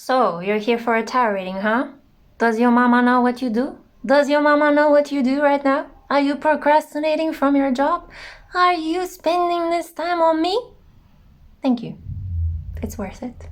So, you're here for a tarot reading, huh? Does your mama know what you do? Does your mama know what you do right now? Are you procrastinating from your job? Are you spending this time on me? Thank you. It's worth it.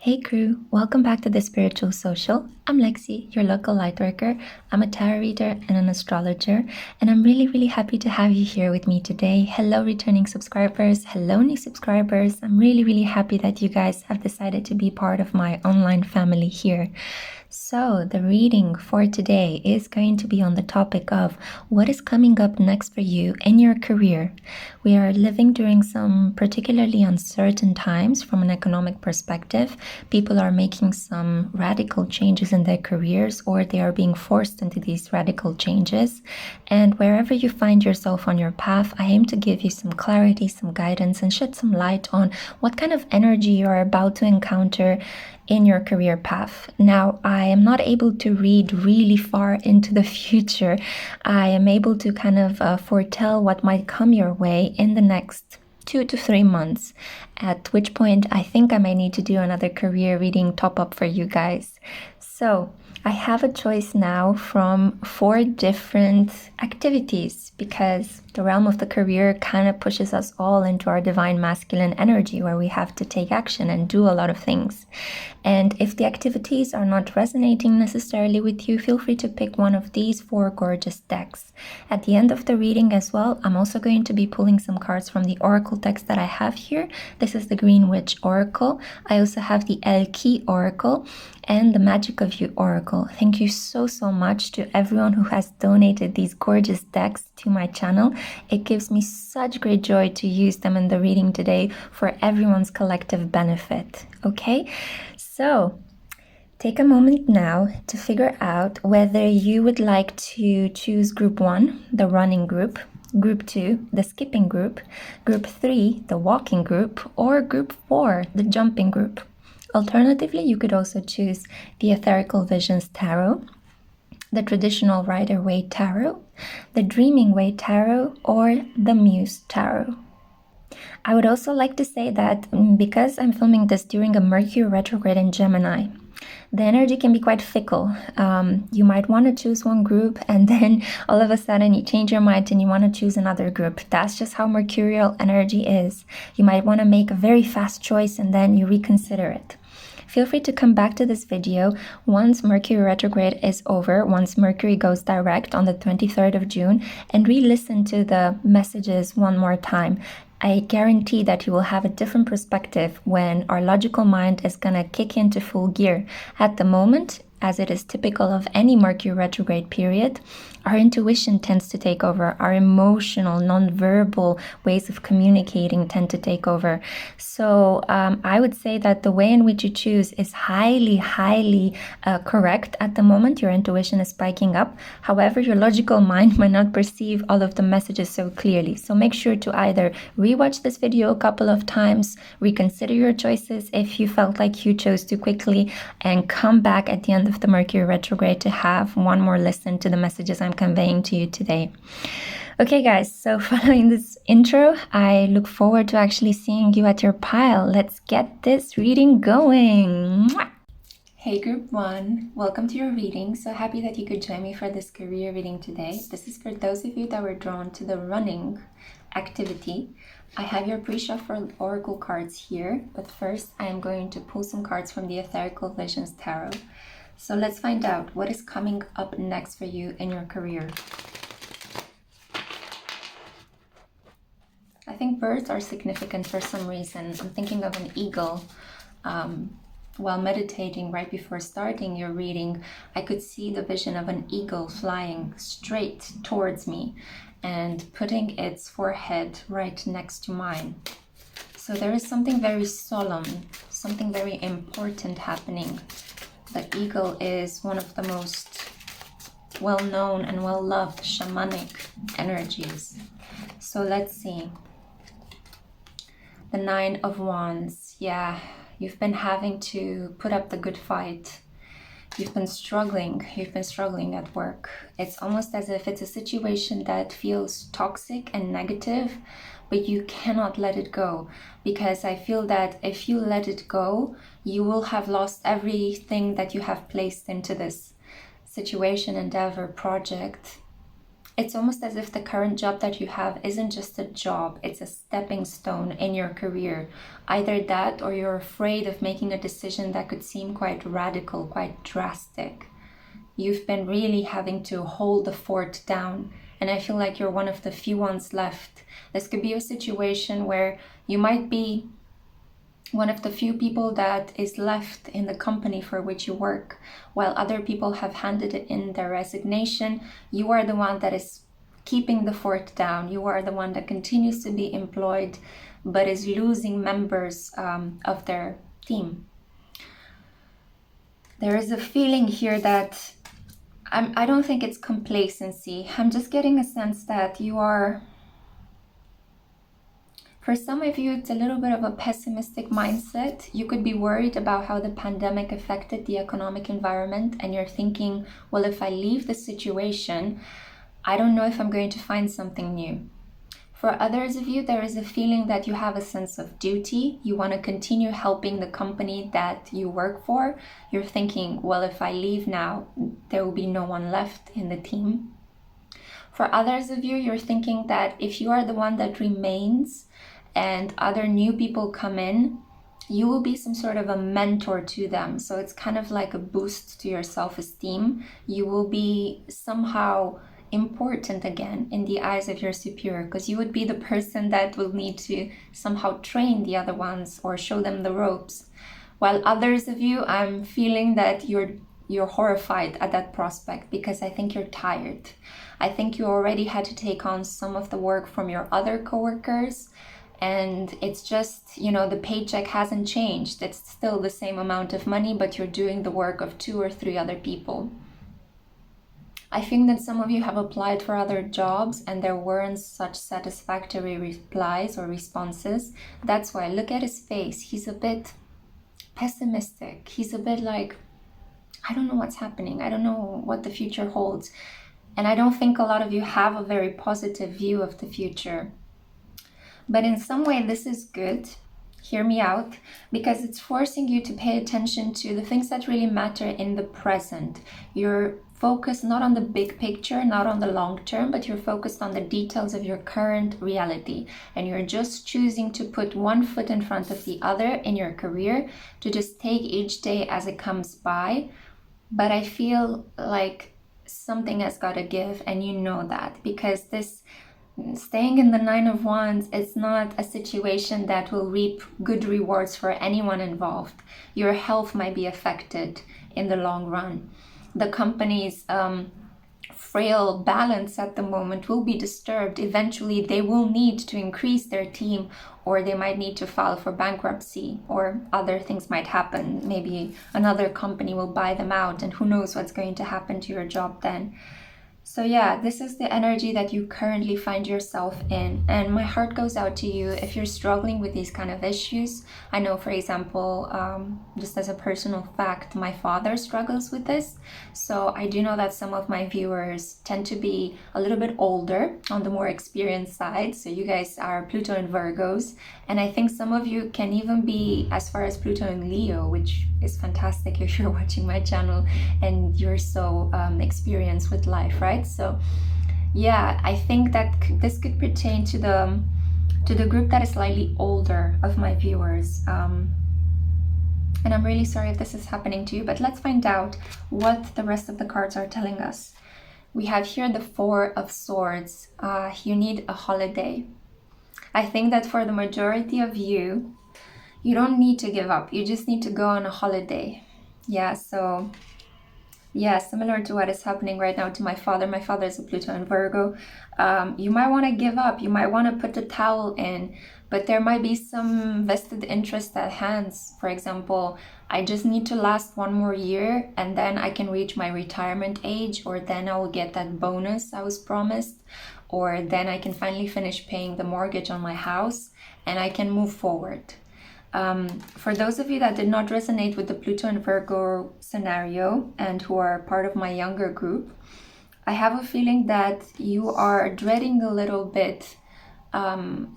Hey crew, welcome back to the Spiritual Social. I'm Lexi, your local light worker. I'm a tarot reader and an astrologer, and I'm really happy to have you here with me today. Hello returning subscribers, hello new subscribers. I'm really happy that you guys have decided to be part of my online family here. So the reading for today is going to be on the topic of what is coming up next for you in your career. We are living during some particularly uncertain times from an economic perspective. People are making some radical changes in their careers, or they are being forced into these radical changes. And wherever you find yourself on your path, I aim to give you some clarity, some guidance, and shed some light on what kind of energy you are about to encounter in your career path. Now, I am not able to read really far into the future. I am able to kind of foretell what might come your way in the next 2 to 3 months, at which point I think I may need to do another career reading top up for you guys. So I have a choice now from 4 different activities, because the realm of the career kind of pushes us all into our divine masculine energy, where we have to take action and do a lot of things. And if the activities are not resonating necessarily with you, feel free to pick one of these 4 gorgeous decks. At the end of the reading as well, I'm also going to be pulling some cards from the Oracle decks that I have here. This is the Green Witch Oracle. I also have the Elle Oracle and the Magick of You Oracle. Thank you so much to everyone who has donated these gorgeous decks to my channel. It gives me such great joy to use them in the reading today for everyone's collective benefit. Okay, so take a moment now to figure out whether you would like to choose group 1, the running group, group 2, the skipping group, group 3, the walking group, or group 4, the jumping group. Alternatively, you could also choose the Etherical Visions Tarot, the traditional Rider-Waite Tarot, the Dreaming-Waite Tarot, or the Muse Tarot. I would also like to say that because I'm filming this during a Mercury retrograde in Gemini, the energy can be quite fickle. You might want to choose one group and then all of a sudden you change your mind and you want to choose another group. That's just how mercurial energy is. You might want to make a very fast choice and then you reconsider it. Feel free to come back to this video once Mercury retrograde is over, once Mercury goes direct on the 23rd of June, and re-listen to the messages one more time. I guarantee that you will have a different perspective when our logical mind is gonna kick into full gear. At the moment, as it is typical of any Mercury retrograde period, our intuition tends to take over. Our emotional, non-verbal ways of communicating tend to take over. So I would say that the way in which you choose is highly correct at the moment. Your intuition is spiking up. However, your logical mind might not perceive all of the messages so clearly. So make sure to either rewatch this video a couple of times, reconsider your choices if you felt like you chose too quickly, and come back at the end of the Mercury retrograde to have one more listen to the messages I'm conveying to you today. Okay guys, so following this intro, I look forward to actually seeing you at your pile. Let's get this reading going. Mwah! Hey group 1, welcome to your reading. So happy that you could join me for this career reading today. This is for those of you that were drawn to the running activity. I have your pre-shuffled oracle cards here, but first I am going to pull some cards from the Etherical Visions Tarot. So let's find out what is coming up next for you in your career. I think birds are significant for some reason. I'm thinking of an eagle. While meditating right before starting your reading, I could see the vision of an eagle flying straight towards me and putting its forehead right next to mine. So there is something very solemn, something very important happening. The eagle is one of the most well-known and well-loved shamanic energies. So let's see. The 9 of Wands. Yeah, You've been having to put up the good fight. You've been struggling at work. It's almost as if it's a situation that feels toxic and negative, but you cannot let it go, because I feel that if you let it go, you will have lost everything that you have placed into this situation, endeavor, project. It's almost as if the current job that you have isn't just a job, it's a stepping stone in your career. Either that, or you're afraid of making a decision that could seem quite radical, quite drastic. You've been really having to hold the fort down, and I feel like you're one of the few ones left. This could be a situation where you might be one of the few people that is left in the company for which you work. While other people have handed in their resignation, you are the one that is keeping the fort down. You are the one that continues to be employed, but is losing members of their team. There is a feeling here that I don't think it's complacency. I'm just getting a sense that you are, for some of you, it's a little bit of a pessimistic mindset. You could be worried about how the pandemic affected the economic environment, and you're thinking, well, if I leave the situation, I don't know if I'm going to find something new. For others of you, there is a feeling that you have a sense of duty. You want to continue helping the company that you work for. You're thinking, well, if I leave now, there will be no one left in the team. For others of you, you're thinking that if you are the one that remains and other new people come in, you will be some sort of a mentor to them. So it's kind of like a boost to your self-esteem. You will be somehow important again in the eyes of your superior, because you would be the person that will need to somehow train the other ones or show them the ropes. While others of you, I'm feeling that you're horrified at that prospect, because I think you're tired. I think you already had to take on some of the work from your other coworkers, and it's just, the paycheck hasn't changed. It's still the same amount of money, but you're doing the work of 2 or 3 other people. I think that some of you have applied for other jobs and there weren't such satisfactory replies or responses. That's why, look at his face. He's a bit pessimistic. He's a bit like, I don't know what's happening. I don't know what the future holds. And I don't think a lot of you have a very positive view of the future. But in some way, this is good. Hear me out, because it's forcing you to pay attention to the things that really matter in the present. You're focused not on the big picture, not on the long term, but you're focused on the details of your current reality. And you're just choosing to put one foot in front of the other in your career, to just take each day as it comes by. But I feel like something has got to give, and you know that, because this staying in the 9 of Wands is not a situation that will reap good rewards for anyone involved. Your health might be affected in the long run. The company's frail balance at the moment will be disturbed. Eventually, they will need to increase their team, or they might need to file for bankruptcy, or other things might happen. Maybe another company will buy them out, and who knows what's going to happen to your job then. So yeah, this is the energy that you currently find yourself in, and my heart goes out to you if you're struggling with these kind of issues. I know, for example, just as a personal fact, my father struggles with this. So I do know that some of my viewers tend to be a little bit older, on the more experienced side. So you guys are Pluto and Virgos, and I think some of you can even be as far as Pluto and Leo, which is fantastic if you're watching my channel and you're so experienced with life, right? So yeah, I think that this could pertain to the group that is slightly older of my viewers, and I'm really sorry if this is happening to you, but let's find out what the rest of the cards are telling us. We have here the 4 of Swords. You need a holiday. I think that for the majority of you, you don't need to give up. You just need to go on a holiday. Yeah, so yeah, similar to what is happening right now to my father. My father is a Pluto and Virgo. You might want to give up. You might want to put the towel in, but there might be some vested interest at hands. For example, I just need to last 1 more year and then I can reach my retirement age, or then I will get that bonus I was promised, or then I can finally finish paying the mortgage on my house and I can move forward. For those of you that did not resonate with the Pluto and Virgo scenario and who are part of my younger group, I have a feeling that you are dreading a little bit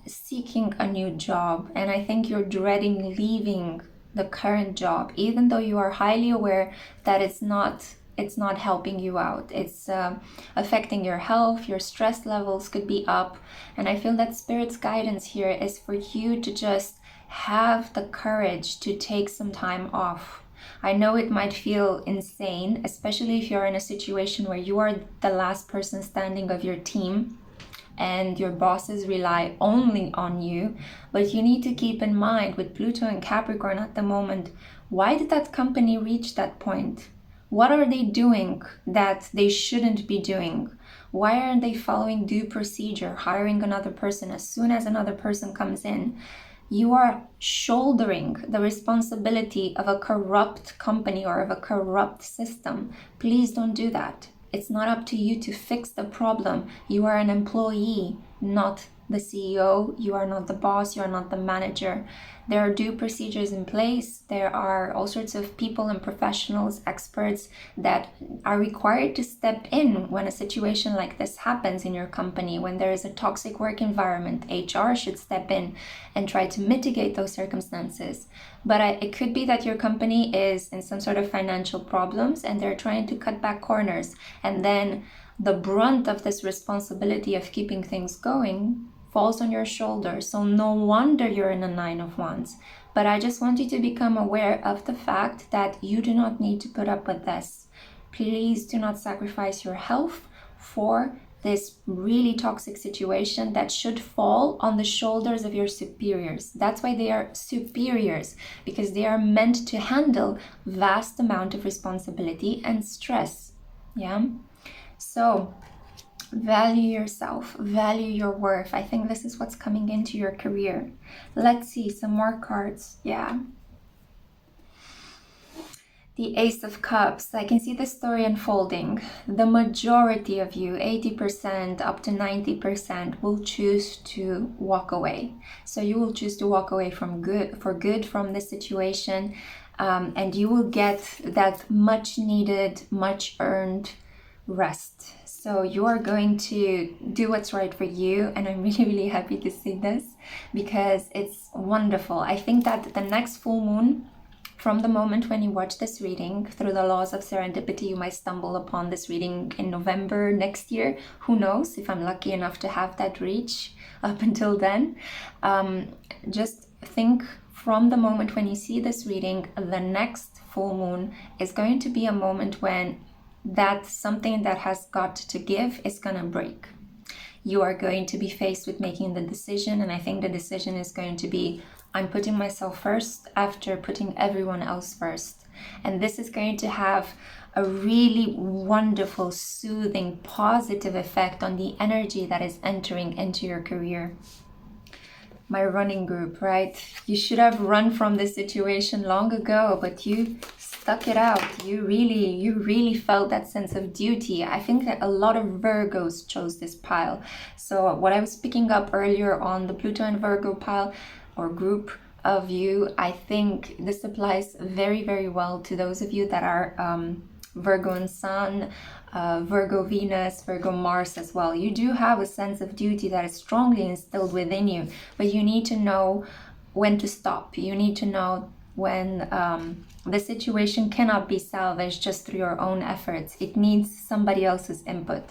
seeking a new job, and I think you're dreading leaving the current job, even though you are highly aware that it's not helping you out. It's affecting your health. Your stress levels could be up, and I feel that Spirit's guidance here is for you to just have the courage to take some time off. I know it might feel insane, especially if you're in a situation where you are the last person standing of your team and your bosses rely only on you. But you need to keep in mind, with Pluto and Capricorn at the moment, why did that company reach that point? What are they doing that they shouldn't be doing? Why aren't they following due procedure, hiring another person as soon as another person comes in? You are shouldering the responsibility of a corrupt company or of a corrupt system. Please don't do that. It's not up to you to fix the problem. You are an employee, not the CEO. You are not the boss. You are not the manager. There are due procedures in place. There are all sorts of people and professionals, experts that are required to step in when a situation like this happens in your company. When there is a toxic work environment, HR should step in and try to mitigate those circumstances. But it could be that your company is in some sort of financial problems and they're trying to cut back corners. And then the brunt of this responsibility of keeping things going falls on your shoulders. So no wonder you're in a 9 of Wands. But I just want you to become aware of the fact that you do not need to put up with this. Please do not sacrifice your health for this really toxic situation that should fall on the shoulders of your superiors. That's why they are superiors, because they are meant to handle vast amount of responsibility and stress. Yeah. So value yourself, value your worth. I think this is what's coming into your career. Let's see some more cards. Yeah. The Ace of Cups. I can see the story unfolding. The majority of you, 80% up to 90%, will choose to walk away. So you will choose to walk away for good from this situation, and you will get that much needed, much earned rest. So you are going to do what's right for you, and I'm really, really happy to see this because it's wonderful. I think that the next full moon, from the moment when you watch this reading, through the laws of serendipity, you might stumble upon this reading in November next year. Who knows if I'm lucky enough to have that reach up until then. Just think from the moment when you see this reading, the next full moon is going to be a moment when that something that has got to give is going to break. You are going to be faced with making the decision, and I think the decision is going to be, I'm putting myself first after putting everyone else first. And this is going to have a really wonderful, soothing, positive effect on the energy that is entering into your career. My running group, right? You should have run from this situation long ago, but you stuck it out. You really felt that sense of duty. I think that a lot of Virgos chose this pile. So what I was picking up earlier on the Pluto and Virgo pile or group of you, I think this applies very, very well to those of you that are Virgo and Sun, Virgo Venus, Virgo Mars as well. You do have a sense of duty that is strongly instilled within you, but you need to know when to stop. You need to know when the situation cannot be salvaged just through your own efforts. It needs somebody else's input.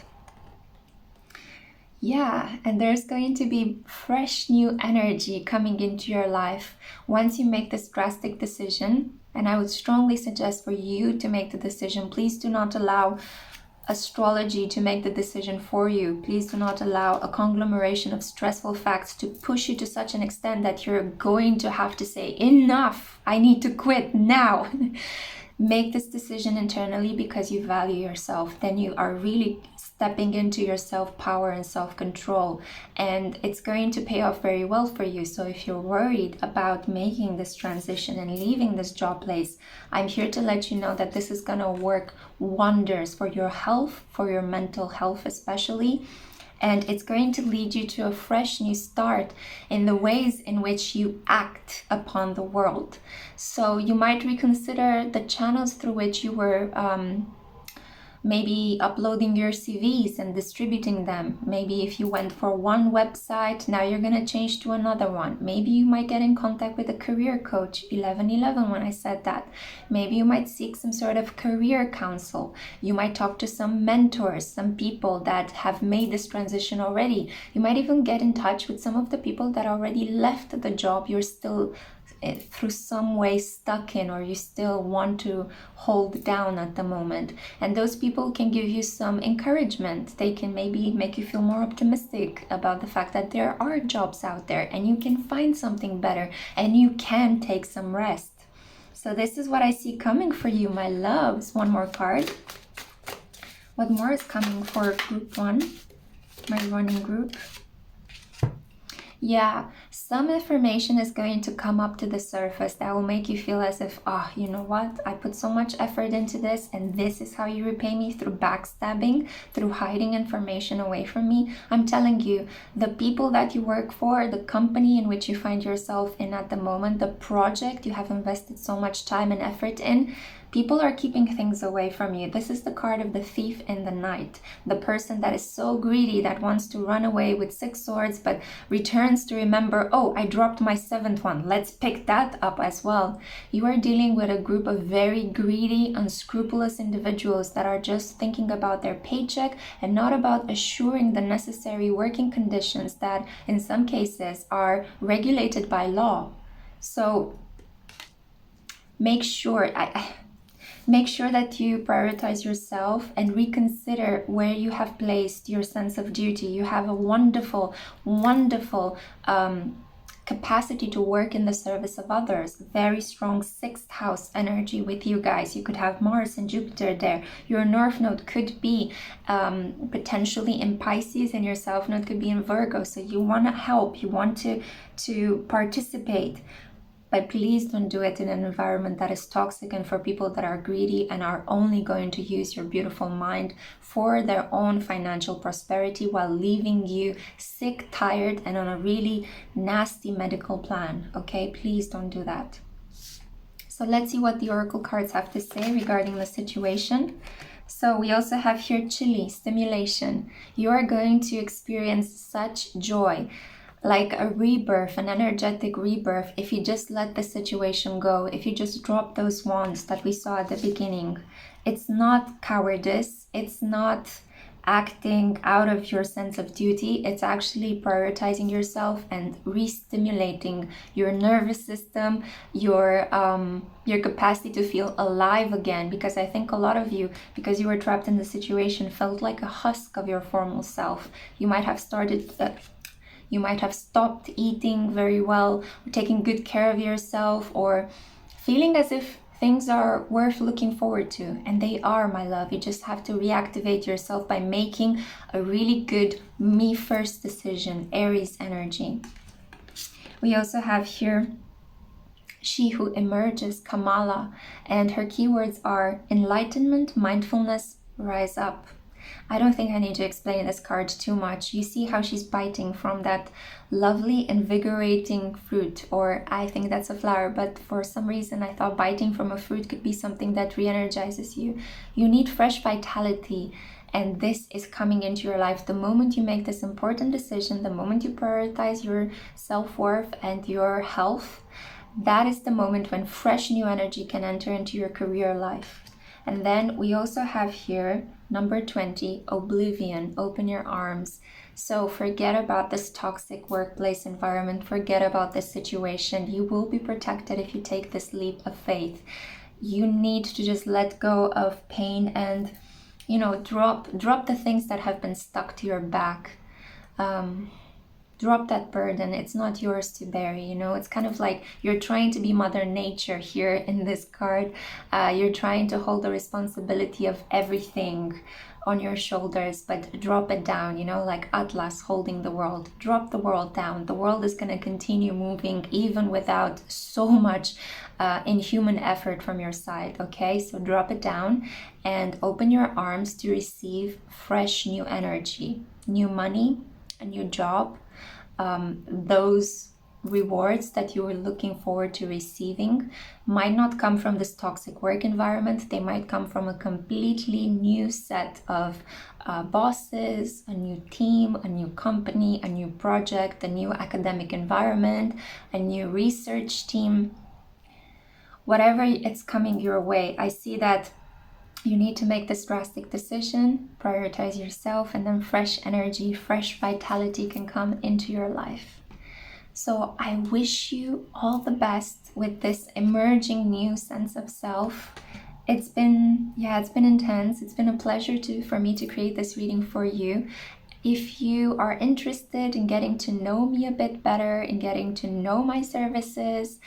Yeah, and there's going to be fresh new energy coming into your life once you make this drastic decision. And I would strongly suggest for you to make the decision. Please do not allow astrology to make the decision for you. Please do not allow a conglomeration of stressful facts to push you to such an extent that you're going to have to say, enough, I need to quit now. Make this decision internally because you value yourself. Then you are really stepping into your self-power and self-control, and it's going to pay off very well for you. So if you're worried about making this transition and leaving this job place, I'm here to let you know that this is going to work wonders for your health, for your mental health especially, And it's going to lead you to a fresh new start in the ways in which you act upon the world. So you might reconsider the channels through which you were maybe uploading your CVs and distributing them. Maybe if you went for one website, now you're going to change to another one. Maybe you might get in contact with a career coach, 1111 when I said that. Maybe you might seek some sort of career counsel. You might talk to some mentors, some people that have made this transition already. You might even get in touch with some of the people that already left the job you're still through some way stuck in, or you still want to hold down at the moment. And those people can give you some encouragement. They can maybe make you feel more optimistic about the fact that there are jobs out there and you can find something better and you can take some rest. So this is what I see coming for you, my loves. One more card. What more is coming for group 1, my running group? Yeah, some information is going to come up to the surface that will make you feel as if, oh, you know what? I put so much effort into this, and this is how you repay me, through backstabbing, through hiding information away from me. I'm telling you, the people that you work for, the company in which you find yourself in at the moment, the project you have invested so much time and effort in, people are keeping things away from you. This is the card of the thief in the night. The person that is so greedy that wants to run away with 6 swords but returns to remember, oh, I dropped my 7th one. Let's pick that up as well. You are dealing with a group of very greedy, unscrupulous individuals that are just thinking about their paycheck and not about assuring the necessary working conditions that in some cases are regulated by law. So make sure that you prioritize yourself and reconsider where you have placed your sense of duty. You have a wonderful, wonderful capacity to work in the service of others. Very strong 6th house energy with you guys. You could have Mars and Jupiter there. Your North Node could be potentially in Pisces, and your South Node could be in Virgo. So you want to help, you want to participate. But please don't do it in an environment that is toxic and for people that are greedy and are only going to use your beautiful mind for their own financial prosperity while leaving you sick, tired, and on a really nasty medical plan. Okay, please don't do that. So let's see what the Oracle cards have to say regarding the situation. So we also have here chili, stimulation. You are going to experience such joy, like a rebirth, an energetic rebirth, if you just let the situation go, if you just drop those wands that we saw at the beginning. It's not cowardice, it's not acting out of your sense of duty, it's actually prioritizing yourself and re-stimulating your nervous system, your capacity to feel alive again. Because I think a lot of you, because you were trapped in the situation, felt like a husk of your former self. You might have stopped eating very well, or taking good care of yourself, or feeling as if things are worth looking forward to. And they are, my love. You just have to reactivate yourself by making a really good me first decision, Aries energy. We also have here she who emerges, Kamala, and her keywords are enlightenment, mindfulness, rise up. I don't think I need to explain this card too much. You see how she's biting from that lovely, invigorating fruit, or I think that's a flower, but for some reason I thought biting from a fruit could be something that re-energizes you. You need fresh vitality, and this is coming into your life. The moment you make this important decision, the moment you prioritize your self-worth and your health, that is the moment when fresh new energy can enter into your career life. And then we also have here number 20, oblivion, open your arms. So forget about this toxic workplace environment, forget about this situation. You will be protected if you take this leap of faith. You need to just let go of pain and, you know, drop the things that have been stuck to your back. Drop that burden. It's not yours to bear, you know. It's kind of like you're trying to be Mother Nature here in this card. You're trying to hold the responsibility of everything on your shoulders, but drop it down, you know, like Atlas holding the world. Drop the world down. The world is going to continue moving even without so much inhuman effort from your side, okay? So drop it down and open your arms to receive fresh new energy. new money, a new job, those rewards that you were looking forward to receiving might not come from this toxic work environment. They might come from a completely new set of bosses, a new team, a new company, a new project, a new academic environment, a new research team. Whatever it's coming your way, I see that you need to make this drastic decision, prioritize yourself, and then fresh energy, fresh vitality can come into your life. So I wish you all the best with this emerging new sense of self. It's been intense. It's been a pleasure for me to create this reading for you. If you are interested in getting to know me a bit better, in getting to know my services,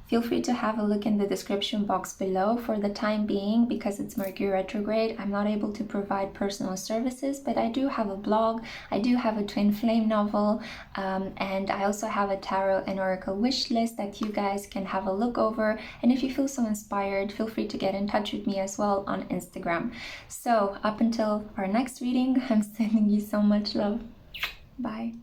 feel free to have a look in the description box below. For the time being, because it's Mercury retrograde, I'm not able to provide personal services, but I do have a blog, I do have a twin flame novel, and I also have a tarot and oracle wish list that you guys can have a look over. And if you feel so inspired, feel free to get in touch with me as well on Instagram. So up until our next reading, I'm sending you so much love. Bye.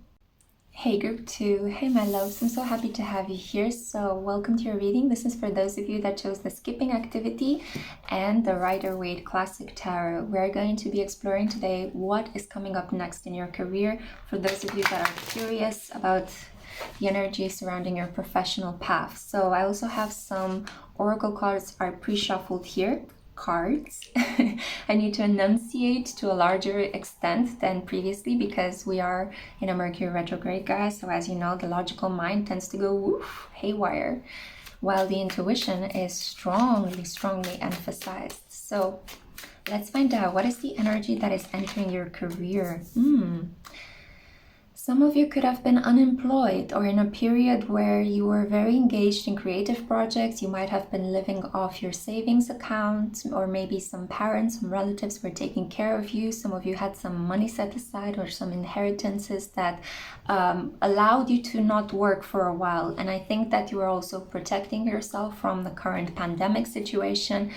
Hey group 2, hey my loves, I'm so happy to have you here. So welcome to your reading. This is for those of you that chose the skipping activity and the Rider-Waite Classic Tarot. We're going to be exploring today what is coming up next in your career, for those of you that are curious about the energy surrounding your professional path. So I also have some oracle cards are pre-shuffled here. Cards. I need to enunciate to a larger extent than previously because we are in a Mercury retrograde, guys. So as you know, the logical mind tends to go woof, haywire, while the intuition is strongly emphasized. So let's find out what is the energy that is entering your career. Some of you could have been unemployed or in a period where you were very engaged in creative projects. You might have been living off your savings account, or maybe some parents, some relatives were taking care of you. Some of you had some money set aside or some inheritances that allowed you to not work for a while. And I think that you were also protecting yourself from the current pandemic situation.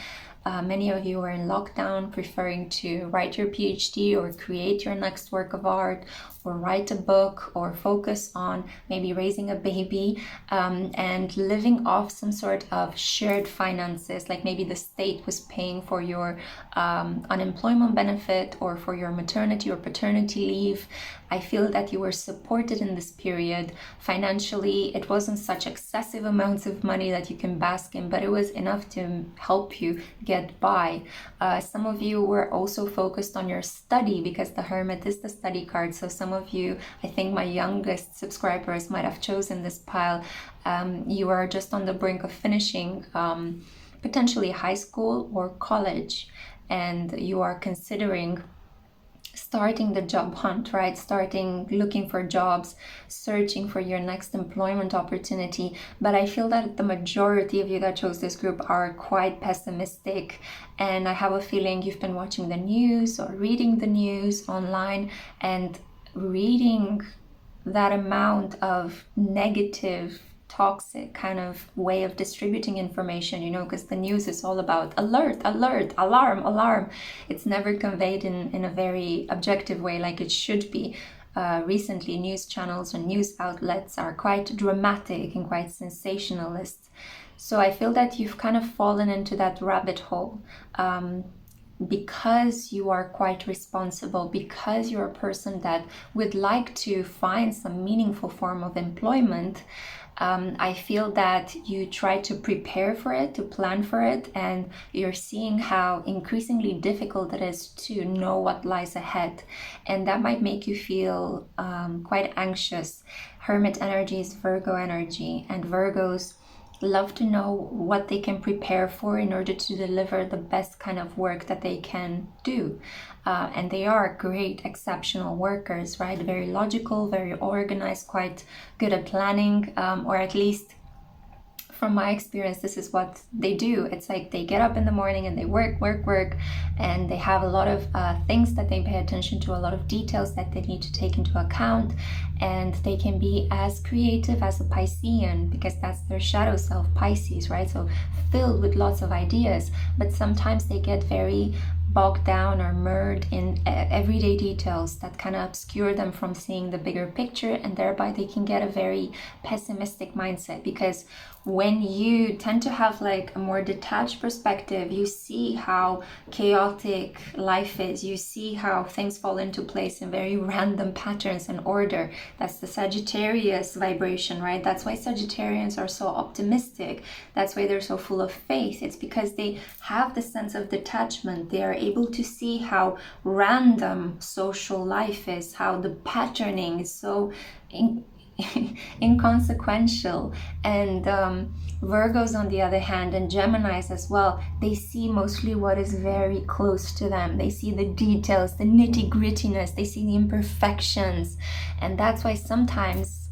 Many of you are in lockdown, preferring to write your PhD or create your next work of art, or write a book, or focus on maybe raising a baby, and living off some sort of shared finances, like maybe the state was paying for your unemployment benefit or for your maternity or paternity leave. I feel that you were supported in this period financially. It wasn't such excessive amounts of money that you can bask in, but it was enough to help you get by. Some of you were also focused on your study because the Hermit is the study card. So some of you, I think my youngest subscribers might have chosen this pile. You are just on the brink of finishing potentially high school or college, and you are considering starting the job hunt, right? Looking for jobs, searching for your next employment opportunity. But I feel that the majority of you that chose this group are quite pessimistic. And I have a feeling you've been watching the news or reading the news online, and reading that amount of negative, toxic kind of way of distributing information, you know, because the news is all about alert, alarm. It's never conveyed in a very objective way like it should be. Recently, news channels and news outlets are quite dramatic and quite sensationalist. So I feel that you've kind of fallen into that rabbit hole. Because you are quite responsible, because you're a person that would like to find some meaningful form of employment, I feel that you try to prepare for it, to plan for it, and you're seeing how increasingly difficult it is to know what lies ahead. And that might make you feel quite anxious. Hermit energy is Virgo energy, and Virgos love to know what they can prepare for in order to deliver the best kind of work that they can do. And they are great, exceptional workers, right? Very logical, very organized, quite good at planning, or at least from my experience, this is what they do. It's like they get up in the morning and they work, and they have a lot of things that they pay attention to, a lot of details that they need to take into account, and they can be as creative as a Piscean, because that's their shadow self, Pisces, right? So filled with lots of ideas, but sometimes they get very bogged down or merged in everyday details that kind of obscure them from seeing the bigger picture, and thereby they can get a very pessimistic mindset. Because when you tend to have like a more detached perspective, you see how chaotic life is, you see how things fall into place in very random patterns and order. That's the Sagittarius vibration, right? That's why Sagittarians are so optimistic. That's why they're so full of faith. It's because they have the sense of detachment. They are able to see how random social life is, how the patterning is so inconsequential. And Virgos, on the other hand, and Geminis as well, they see mostly what is very close to them. They see the details, the nitty-grittiness, they see the imperfections. And that's why sometimes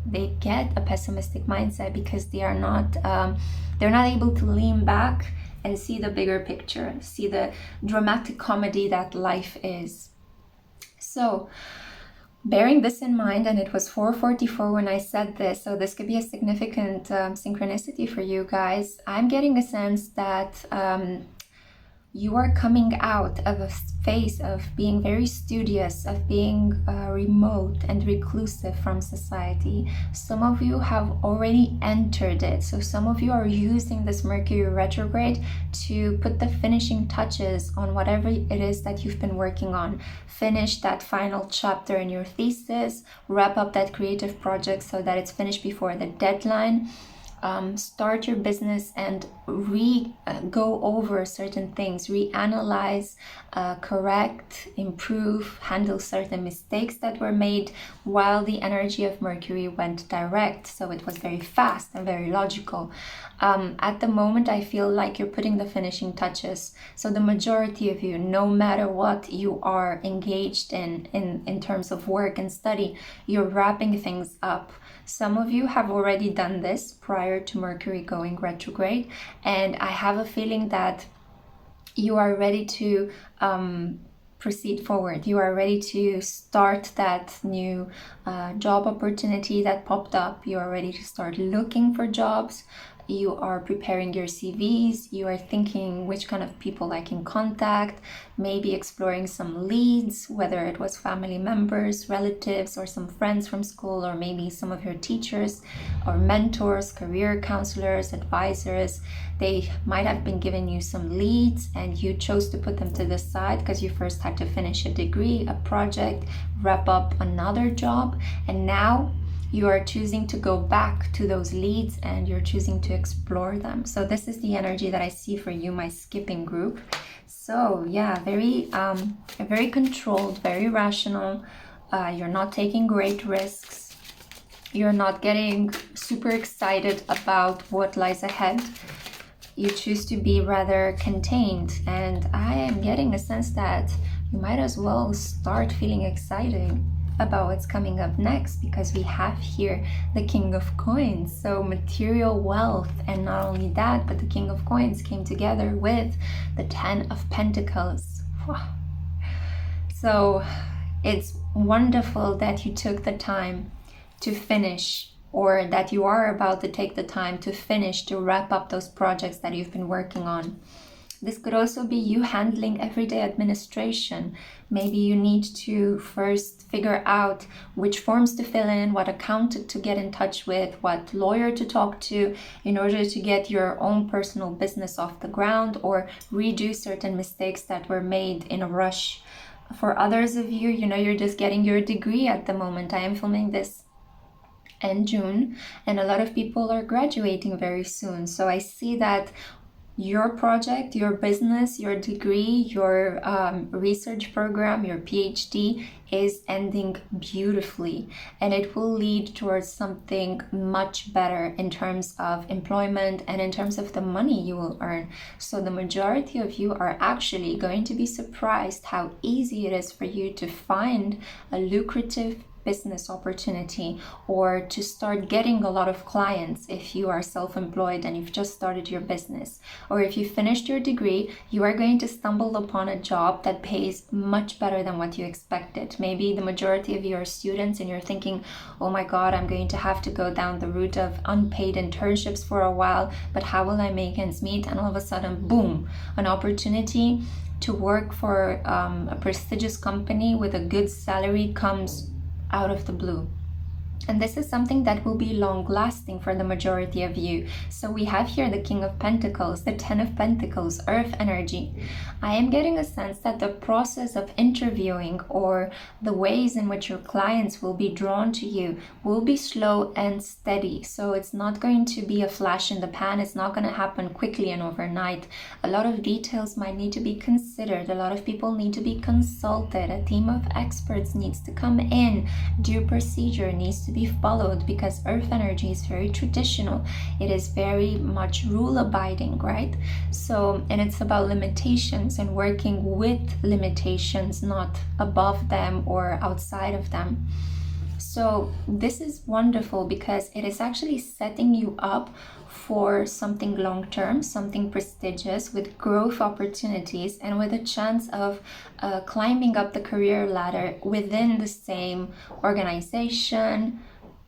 they get a pessimistic mindset, because they are not they're not able to lean back and see the bigger picture, see the dramatic comedy that life is. So bearing this in mind, and it was 4:44 when I said this, so this could be a significant synchronicity for you guys. I'm getting a sense that you are coming out of a phase of being very studious, of being remote and reclusive from society. Some of you have already entered it. So some of you are using this Mercury retrograde to put the finishing touches on whatever it is that you've been working on. Finish that final chapter in your thesis, wrap up that creative project so that it's finished before the deadline. Start your business and go over certain things, reanalyze, correct, improve, handle certain mistakes that were made while the energy of Mercury went direct. So it was very fast and very logical. At the moment, I feel like you're putting the finishing touches. So the majority of you, no matter what you are engaged in terms of work and study, you're wrapping things up. Some of you have already done this prior to Mercury going retrograde, and I have a feeling that you are ready to proceed forward. You are ready to start that new job opportunity that popped up. You are ready to start looking for jobs. You are preparing your CVs. You are thinking which kind of people I can contact, maybe exploring some leads, whether it was family members, relatives, or some friends from school, or maybe some of your teachers or mentors, career counselors, advisors. They might have been giving you some leads and you chose to put them to the side because you first had to finish a degree, a project, wrap up another job, and now you are choosing to go back to those leads and you're choosing to explore them. So this is the energy that I see for you, my skipping group. So yeah, very controlled, very rational. You're not taking great risks. You're not getting super excited about what lies ahead. You choose to be rather contained, and I am getting a sense that you might as well start feeling excited about what's coming up next, because we have here the King of Coins, so material wealth. And not only that, but the King of Coins came together with the 10 of Pentacles. So it's wonderful that you took the time to finish, or that you are about to take the time to finish, to wrap up those projects that you've been working on. This could also be you handling everyday administration. Maybe you need to first figure out which forms to fill in, what accountant to get in touch with, what lawyer to talk to in order to get your own personal business off the ground, or redo certain mistakes that were made in a rush. For others of you, you're just getting your degree at the moment. I am filming this in June, and a lot of people are graduating very soon. So I see that your project, your business, your degree, your research program, your PhD is ending beautifully, and it will lead towards something much better in terms of employment and in terms of the money you will earn. So the majority of you are actually going to be surprised how easy it is for you to find a lucrative business opportunity, or to start getting a lot of clients if you are self-employed and you've just started your business. Or if you finished your degree, you are going to stumble upon a job that pays much better than what you expected. Maybe the majority of you are students and you're thinking, oh my God, I'm going to have to go down the route of unpaid internships for a while, but how will I make ends meet? And all of a sudden, boom, an opportunity to work for a prestigious company with a good salary comes out of the blue. And this is something that will be long-lasting for the majority of you. So we have here the King of Pentacles, the Ten of Pentacles, Earth energy. I am getting a sense that the process of interviewing or the ways in which your clients will be drawn to you will be slow and steady. So it's not going to be a flash in the pan. It's not going to happen quickly and overnight. A lot of details might need to be considered. A lot of people need to be consulted. A team of experts needs to come in. Due procedure needs to be followed, because Earth energy is very traditional. It is very much rule abiding, right? So, and it's about limitations and working with limitations, not above them or outside of them. So this is wonderful because it is actually setting you up for something long-term, something prestigious, with growth opportunities and with a chance of climbing up the career ladder within the same organization,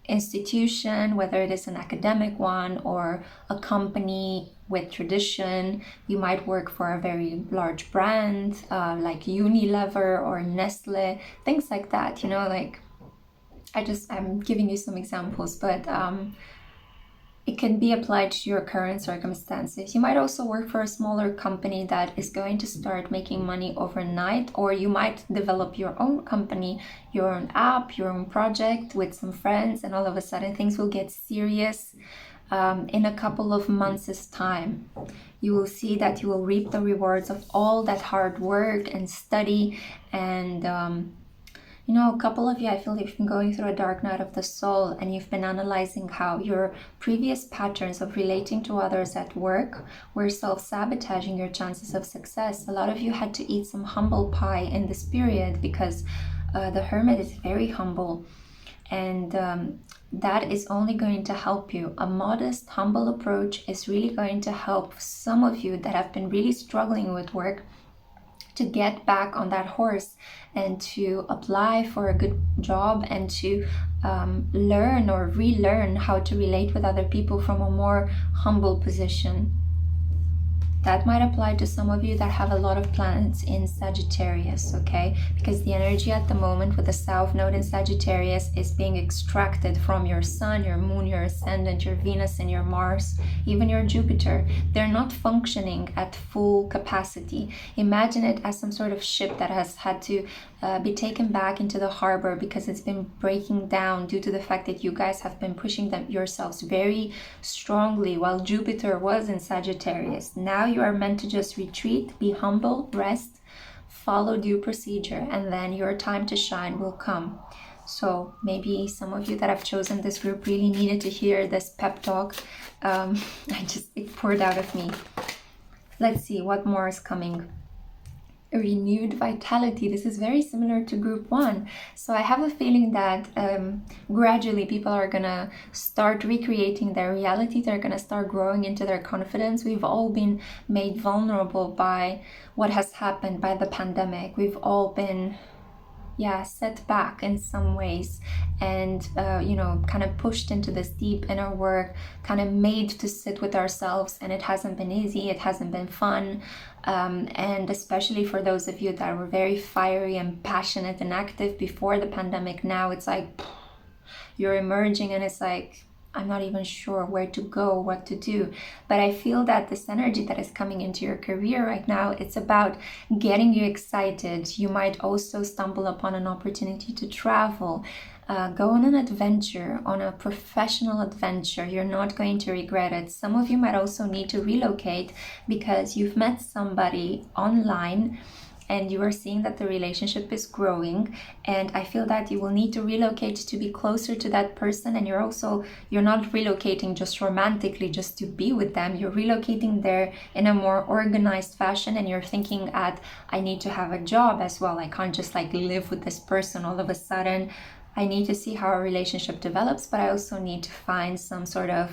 institution, whether it is an academic one or a company with tradition. You might work for a very large brand like Unilever or Nestle, things like that, you know, like I'm giving you some examples, but it can be applied to your current circumstances. You might also work for a smaller company that is going to start making money overnight, or you might develop your own company, your own app, your own project with some friends, and all of a sudden things will get serious in a couple of months' time. You will see that you will reap the rewards of all that hard work and study. And you know, a couple of you, I feel you've been going through a dark night of the soul, and you've been analyzing how your previous patterns of relating to others at work were self-sabotaging your chances of success. A lot of you had to eat some humble pie in this period, because the Hermit is very humble, and that is only going to help you. A modest, humble approach is really going to help some of you that have been really struggling with work to get back on that horse and to apply for a good job and to learn or relearn how to relate with other people from a more humble position. That might apply to some of you that have a lot of planets in Sagittarius, okay? Because the energy at the moment with the South Node in Sagittarius is being extracted from your Sun, your Moon, your Ascendant, your Venus, and your Mars, even your Jupiter. They're not functioning at full capacity. Imagine it as some sort of ship that has had to be taken back into the harbor because it's been breaking down due to the fact that you guys have been pushing them yourselves very strongly while Jupiter was in Sagittarius. Now you are meant to just retreat, be humble, rest, follow due procedure, and then your time to shine will come. So maybe some of you that have chosen this group really needed to hear this pep talk. It poured out of me. Let's see what more is coming. A renewed vitality. This is very similar to group one. So I have a feeling that gradually people are gonna start recreating their reality. They're gonna start growing into their confidence. We've all been made vulnerable by what has happened, by the pandemic. We've all been set back in some ways, and kind of pushed into this deep inner work, kind of made to sit with ourselves, and it hasn't been easy, it hasn't been fun, and especially for those of you that were very fiery and passionate and active before the pandemic. Now it's like you're emerging and it's like, I'm not even sure where to go, what to do. But I feel that this energy that is coming into your career right now, it's about getting you excited. You might also stumble upon an opportunity to travel, go on an adventure, on a professional adventure. You're not going to regret it. Some of you might also need to relocate because you've met somebody online and you are seeing that the relationship is growing, and I feel that you will need to relocate to be closer to that person. And you're not relocating just romantically just to be with them. You're relocating there in a more organized fashion, and you're thinking I need to have a job as well. I can't just live with this person all of a sudden. I need to see how our relationship develops, but I also need to find some sort of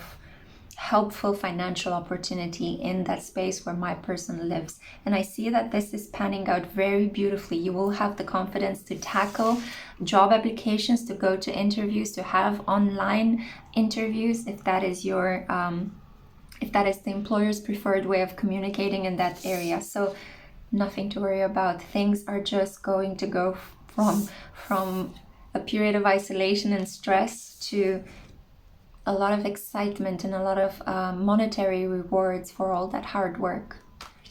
helpful financial opportunity in that space where my person lives. And I see that this is panning out very beautifully. You will have the confidence to tackle job applications, to go to interviews, to have online interviews, if that is your if that is the employer's preferred way of communicating in that area. So nothing to worry about. Things are just going to go from a period of isolation and stress to a lot of excitement and a lot of monetary rewards for all that hard work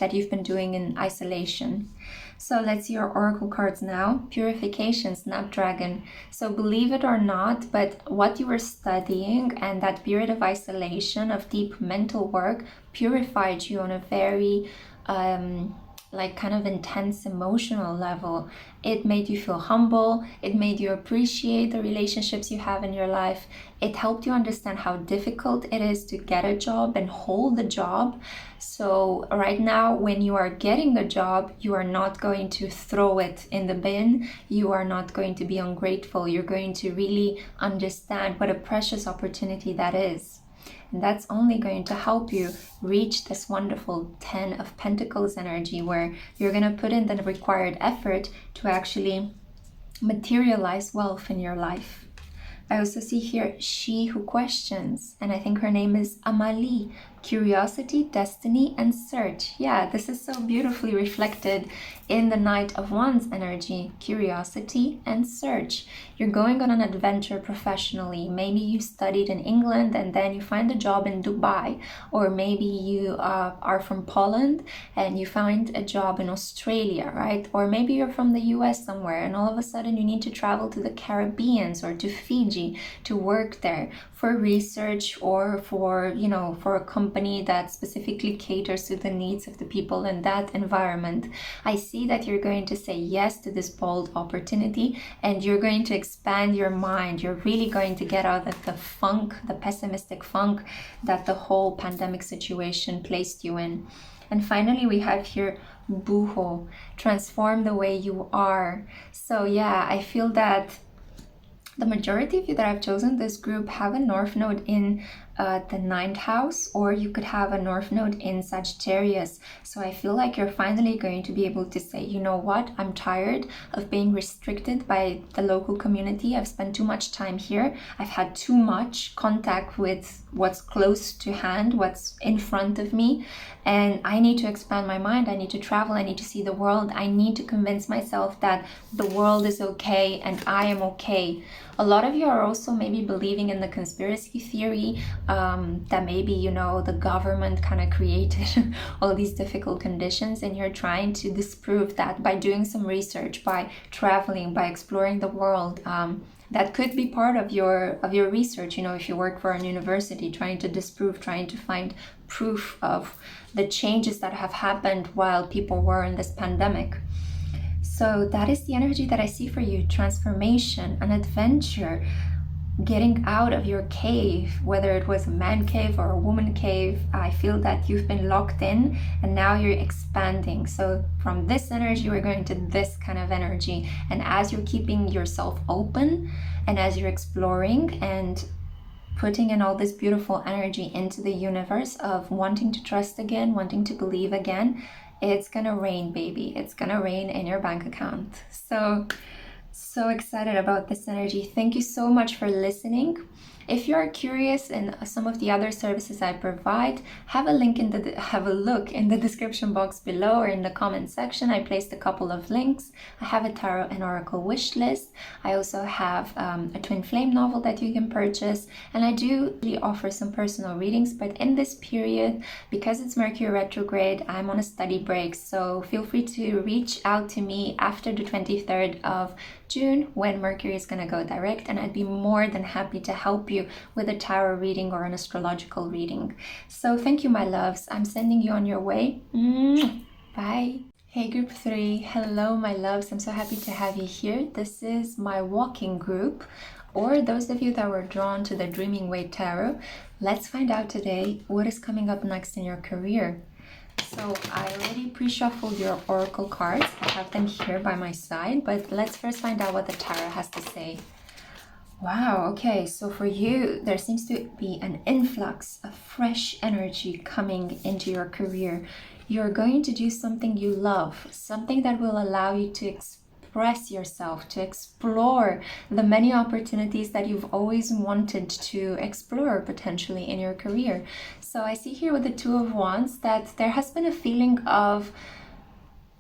that you've been doing in isolation. So let's see your oracle cards now. Purification, Snapdragon. So believe it or not, but what you were studying and that period of isolation, of deep mental work, purified you on a very like kind of intense emotional level. It made you feel humble. It made you appreciate the relationships you have in your life. It helped you understand how difficult it is to get a job and hold the job. So right now, when you are getting the job, you are not going to throw it in the bin. You are not going to be ungrateful. You're going to really understand what a precious opportunity that is. And that's only going to help you reach this wonderful 10 of Pentacles energy, where you're going to put in the required effort to actually materialize wealth in your life. I also see here she who questions, and I think her name is Amalie. Curiosity, destiny, and search. Yeah, this is so beautifully reflected in the Knight of Wands energy. Curiosity and search. You're going on an adventure professionally. Maybe you studied in England and then you find a job in Dubai, or maybe you are from Poland and you find a job in Australia, right? Or maybe you're from the US somewhere and all of a sudden you need to travel to the Caribbean or to Fiji to work there for research, or for, you know, for a company that specifically caters to the needs of the people in that environment. I see that you're going to say yes to this bold opportunity, and you're going to expand your mind. You're really going to get out of the funk, the pessimistic funk that the whole pandemic situation placed you in. And finally, we have here Buho, transform the way you are. So yeah, I feel that the majority of you that have chosen this group have a North Node in the 9th house, or you could have a North Node in Sagittarius. So I feel like you're finally going to be able to say, you know what, I'm tired of being restricted by the local community. I've spent too much time here. I've had too much contact with what's close to hand, what's in front of me. And I need to expand my mind. I need to travel. I need to see the world. I need to convince myself that the world is okay and I am okay. A lot of you are also maybe believing in the conspiracy theory that maybe, you know, the government kind of created all these difficult conditions, and you're trying to disprove that by doing some research, by traveling, by exploring the world. That could be part of your research, you know, if you work for a university, trying to disprove, trying to find proof of the changes that have happened while people were in this pandemic. So that is the energy that I see for you. Transformation, an adventure, getting out of your cave, whether it was a man cave or a woman cave. I feel that you've been locked in and now you're expanding. So from this energy, we're going to this kind of energy. And as you're keeping yourself open and as you're exploring and putting in all this beautiful energy into the universe of wanting to trust again, wanting to believe again, it's gonna rain, baby. It's gonna rain in your bank account. So excited about this energy. Thank you so much for listening. If you are curious in some of the other services I provide, have a look in the description box below or in the comment section. I placed a couple of links. I have a tarot and oracle wish list. I also have a twin flame novel that you can purchase, and I do really offer some personal readings. But in this period, because it's Mercury retrograde, I'm on a study break. So feel free to reach out to me after the 23rd of June, when Mercury is going to go direct, and I'd be more than happy to help you with a tarot reading or an astrological reading. So thank you, my loves. I'm sending you on your way. Bye. Hey, group 3. Hello, my loves. I'm so happy to have you here. This is my walking group, or those of you that were drawn to the Rider-Waite Tarot. Let's find out today what is coming up next in your career. So I already pre-shuffled your oracle cards. I have them here by my side, but let's first find out what the tarot has to say. Wow, okay, so for you, there seems to be an influx of fresh energy coming into your career. You're going to do something you love, something that will allow you to express yourself, to explore the many opportunities that you've always wanted to explore potentially in your career. So I see here with the Two of Wands that there has been a feeling of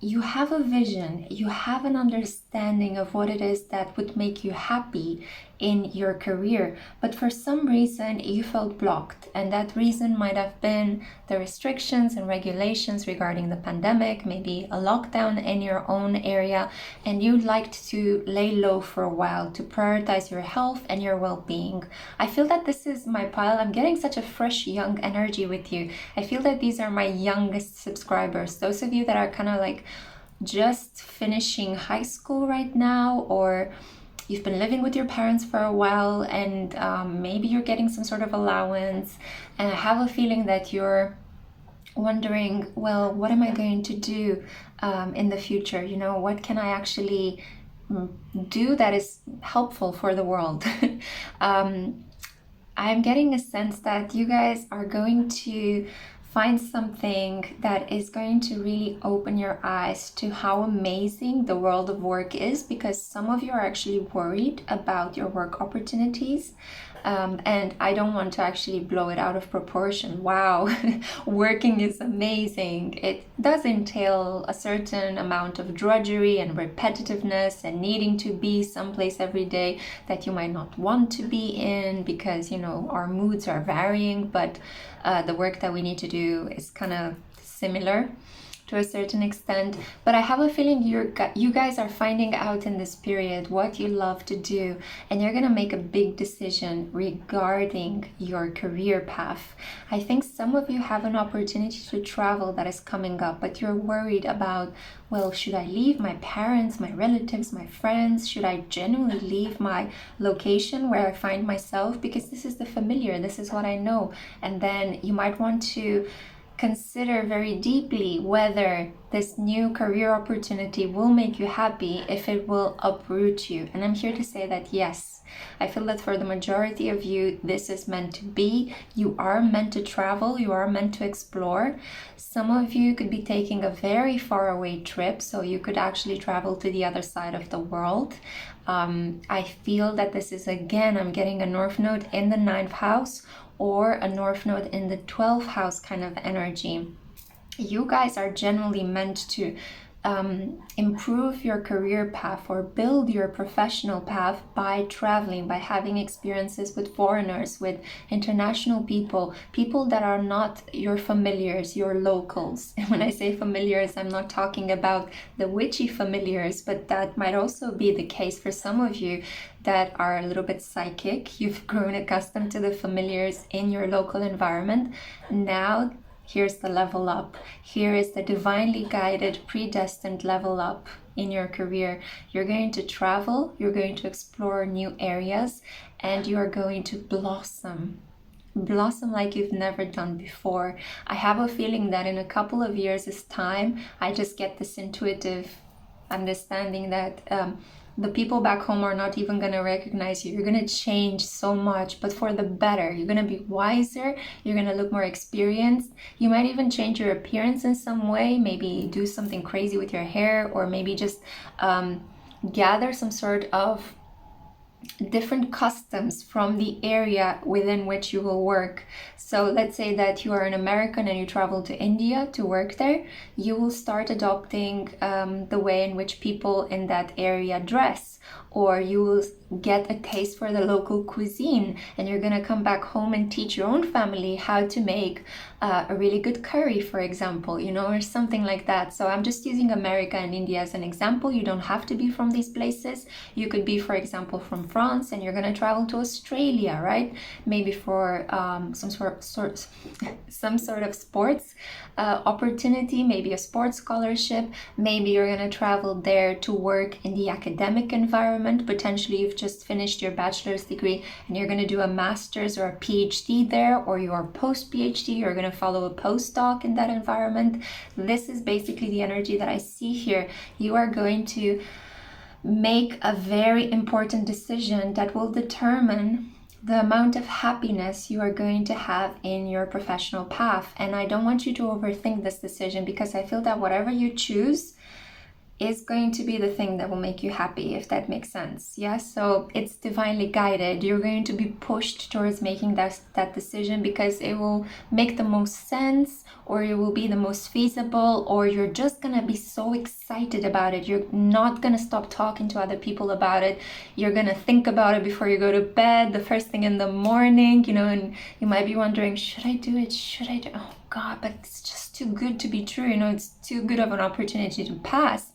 you have a vision, you have an understanding of what it is that would make you happy in your career, but for some reason you felt blocked, and that reason might have been the restrictions and regulations regarding the pandemic, maybe a lockdown in your own area, and you'd like to lay low for a while to prioritize your health and your well-being. I feel that this is my pile. I'm getting such a fresh young energy with you. I feel that these are my youngest subscribers, those of you that are kind of like just finishing high school right now, or you've been living with your parents for a while, and maybe you're getting some sort of allowance, and I have a feeling that you're wondering, well, what am I going to do in the future? You know, what can I actually do that is helpful for the world? I'm getting a sense that you guys are going to find something that is going to really open your eyes to how amazing the world of work is, because some of you are actually worried about your work opportunities. And I don't want to actually blow it out of proportion. Wow, working is amazing. It does entail a certain amount of drudgery and repetitiveness and needing to be someplace every day that you might not want to be in, because, you know, our moods are varying, but the work that we need to do is kind of similar to a certain extent. But I have a feeling you guys are finding out in this period what you love to do, and you're gonna make a big decision regarding your career path. I think some of you have an opportunity to travel that is coming up, but you're worried about, well, should I leave my parents, my relatives, my friends? Should I genuinely leave my location where I find myself? Because this is the familiar, this is what I know. And then you might want to consider very deeply whether this new career opportunity will make you happy, if it will uproot you. And I'm here to say that yes, I feel that for the majority of you, this is meant to be. You are meant to travel, you are meant to explore. Some of you could be taking a very far away trip, so you could actually travel to the other side of the world. I feel that this is, again, I'm getting a North Node in the 9th house, or a North Node in the 12th house kind of energy. You guys are generally meant to improve your career path or build your professional path by traveling, by having experiences with foreigners, with international people, people that are not your familiars, your locals. And when I say familiars, I'm not talking about the witchy familiars, but that might also be the case for some of you that are a little bit psychic. You've grown accustomed to the familiars in your local environment. Now here's the level up. Here is the divinely guided, predestined level up in your career. You're going to travel, you're going to explore new areas, and you are going to blossom like you've never done before. I have a feeling that in a couple of years' time, I just get this intuitive understanding that the people back home are not even going to recognize you. You're going to change so much, but for the better. You're going to be wiser. You're going to look more experienced. You might even change your appearance in some way, maybe do something crazy with your hair, or maybe just gather some sort of different customs from the area within which you will work. So let's say that you are an American and you travel to India to work there. You will start adopting the way in which people in that area dress, or you will get a taste for the local cuisine, and you're gonna come back home and teach your own family how to make a really good curry, for example, you know, or something like that. So I'm just using America and India as an example. You don't have to be from these places. You could be, for example, from France, and you're gonna travel to Australia, right? Maybe for some sort of sports opportunity, maybe a sports scholarship. Maybe you're gonna travel there to work in the academic environment. Potentially you've just finished your bachelor's degree and you're gonna do a master's or a PhD there, or your post-PhD, you're gonna follow a postdoc in that environment. This is basically the energy that I see here. You are going to make a very important decision that will determine the amount of happiness you are going to have in your professional path. And I don't want you to overthink this decision, because I feel that whatever you choose is going to be the thing that will make you happy, if that makes sense. Yeah, so it's divinely guided. You're going to be pushed towards making that decision because it will make the most sense, or it will be the most feasible, or you're just gonna be so excited about it. You're not gonna stop talking to other people about it. You're gonna think about it before you go to bed, the first thing in the morning, you know, and you might be wondering, should I do it? Should I do it? Oh God, but it's just too good to be true. You know, it's too good of an opportunity to pass.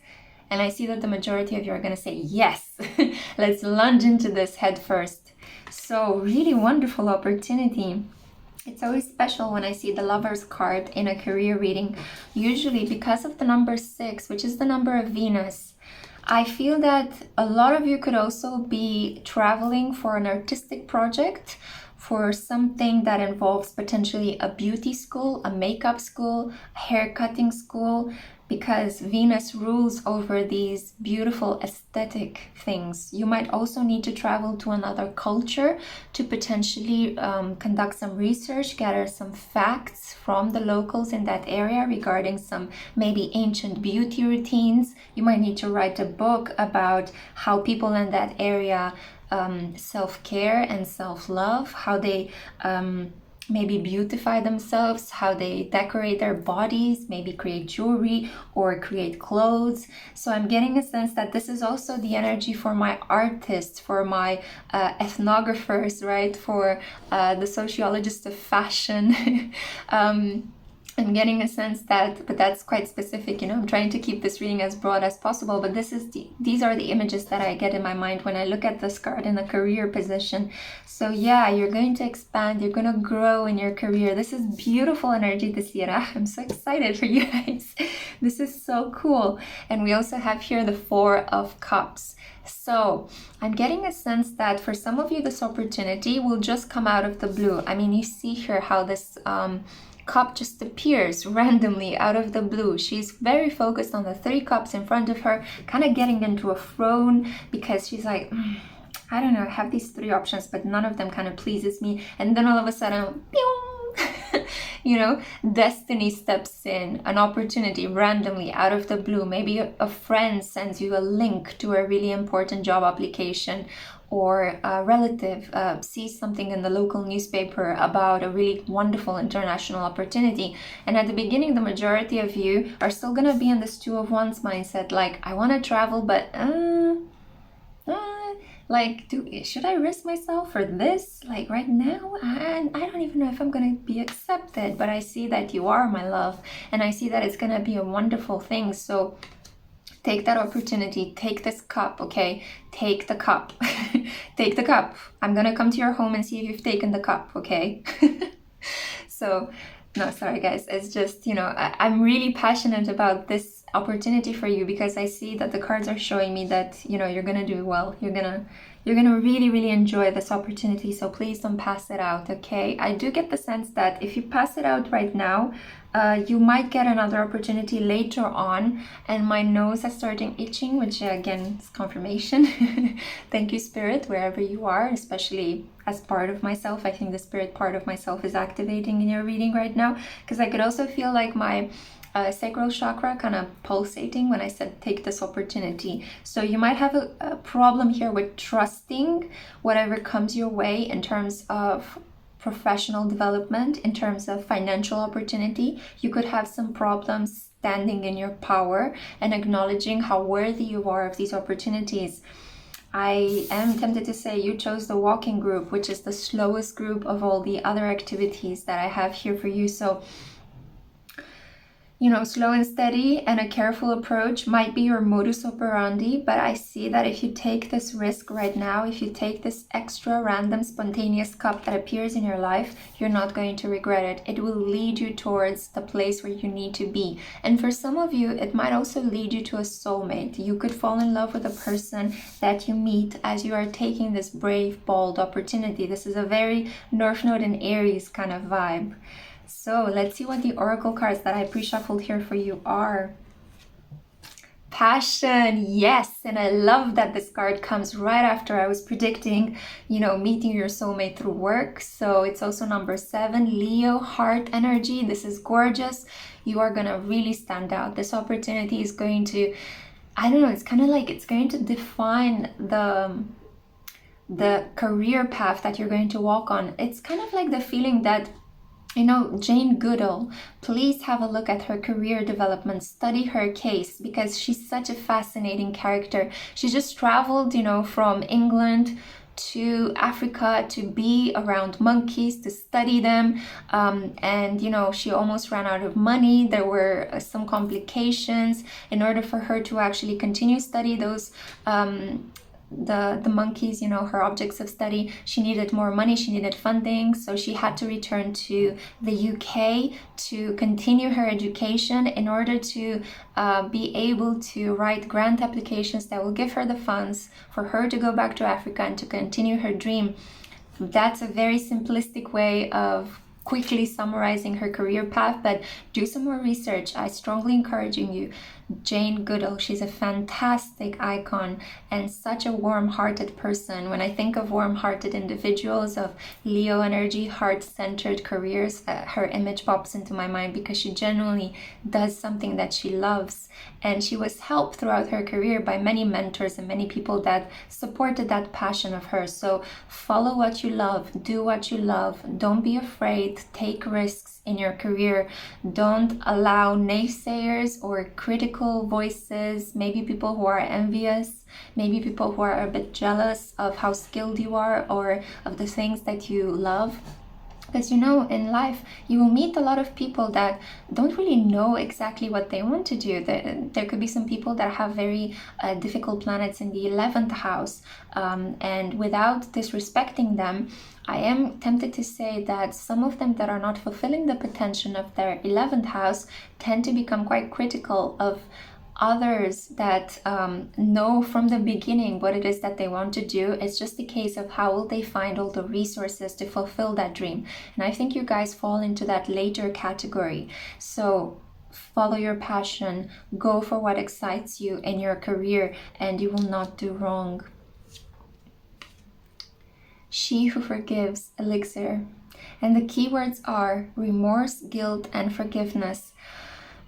And I see that the majority of you are going to say, yes, let's lunge into this head first. So really wonderful opportunity. It's always special when I see the Lover's card in a career reading, usually because of the number 6, which is the number of Venus. I feel that a lot of you could also be traveling for an artistic project, for something that involves potentially a beauty school, a makeup school, a hair cutting school, because Venus rules over these beautiful aesthetic things. You might also need to travel to another culture to potentially conduct some research, gather some facts from the locals in that area regarding some maybe ancient beauty routines. You might need to write a book about how people in that area self-care and self-love, how they maybe beautify themselves, how they decorate their bodies, maybe create jewelry or create clothes. So I'm getting a sense that this is also the energy for my artists, for my ethnographers, right? For the sociologists of fashion. I'm getting a sense that, but that's quite specific, you know, I'm trying to keep this reading as broad as possible, but these are the images that I get in my mind when I look at this card in a career position. So yeah, you're going to expand, you're going to grow in your career. This is beautiful energy this year. I'm so excited for you guys. This is so cool. And we also have here the 4 of Cups. So I'm getting a sense that for some of you, this opportunity will just come out of the blue. I mean, you see here how this cup just appears randomly out of the blue. She's very focused on the 3 cups in front of her, kind of getting into a throne, because she's like, I don't know, I have these 3 options, but none of them kind of pleases me. And then all of a sudden, pew, you know, destiny steps in, an opportunity randomly out of the blue. Maybe a friend sends you a link to a really important job application, or a relative sees something in the local newspaper about a really wonderful international opportunity. And at the beginning, the majority of you are still going to be in this 2 of Wands mindset, like, I want to travel, but like, should I risk myself for this? Like right now, I don't even know if I'm going to be accepted, but I see that you are, my love, and I see that it's going to be a wonderful thing. So take that opportunity, take this cup, okay? Take the cup. Take the cup. I'm gonna come to your home and see if you've taken the cup, okay? So, no, sorry guys. It's just, you know, I'm really passionate about this opportunity for you, because I see that the cards are showing me that, you know, you're gonna do well. You're gonna really, really enjoy this opportunity. So please don't pass it out, okay? I do get the sense that if you pass it out right now, you might get another opportunity later on. And my nose is starting itching, which again is confirmation. Thank you, Spirit, wherever you are, especially as part of myself. I think the spirit part of myself is activating in your reading right now, because I could also feel like my sacral chakra kind of pulsating when I said take this opportunity. So you might have a problem here with trusting whatever comes your way in terms of professional development, in terms of financial opportunity. You could have some problems standing in your power and acknowledging how worthy you are of these opportunities. I am tempted to say you chose the walking group, which is the slowest group of all the other activities that I have here for you. So, you know, slow and steady and a careful approach might be your modus operandi, but I see that if you take this risk right now, if you take this extra random spontaneous cup that appears in your life, you're not going to regret it. It will lead you towards the place where you need to be. And for some of you, it might also lead you to a soulmate. You could fall in love with a person that you meet as you are taking this brave, bold opportunity. This is a very North Node and Aries kind of vibe. So let's see what the oracle cards that I pre-shuffled here for you are. passion. Yes, and I love that this card comes right after I was predicting, meeting your soulmate through work. So it's also number 7, Leo, heart energy. This is gorgeous. You are gonna really stand out. This opportunity is going to, I don't know, it's kind of like it's going to define the career path that you're going to walk on. It's kind of like the feeling that, Jane Goodall, please have a look at her career development, study her case, because she's such a fascinating character. She just traveled, from England to Africa to be around monkeys, to study them, and she almost ran out of money. There were some complications. In order for her to actually continue study those the monkeys, her objects of study, she needed more money, she needed funding, so she had to return to the UK to continue her education in order to be able to write grant applications that will give her the funds for her to go back to Africa and to continue her dream. That's a very simplistic way of quickly summarizing her career path, but do some more research. I strongly encourage you. Jane Goodall, she's a fantastic icon and such a warm-hearted person. When I think of warm-hearted individuals, of Leo energy, heart-centered careers, her image pops into my mind because she genuinely does something that she loves, and she was helped throughout her career by many mentors and many people that supported that passion of hers. So follow what you love, do what you love, don't be afraid, take risks in your career. Don't allow naysayers or critical voices, maybe people who are envious, maybe people who are a bit jealous of how skilled you are or of the things that you love. Because in life you will meet a lot of people that don't really know exactly what they want to do. There could be some people that have very difficult planets in the 11th house, and without disrespecting them, I am tempted to say that some of them that are not fulfilling the potential of their 11th house tend to become quite critical of others that know from the beginning what it is that they want to do. It's just a case of how will they find all the resources to fulfill that dream. And I think you guys fall into that later category. So follow your passion, go for what excites you in your career, and you will not do wrong. She who forgives, elixir. And the keywords are remorse, guilt, and forgiveness.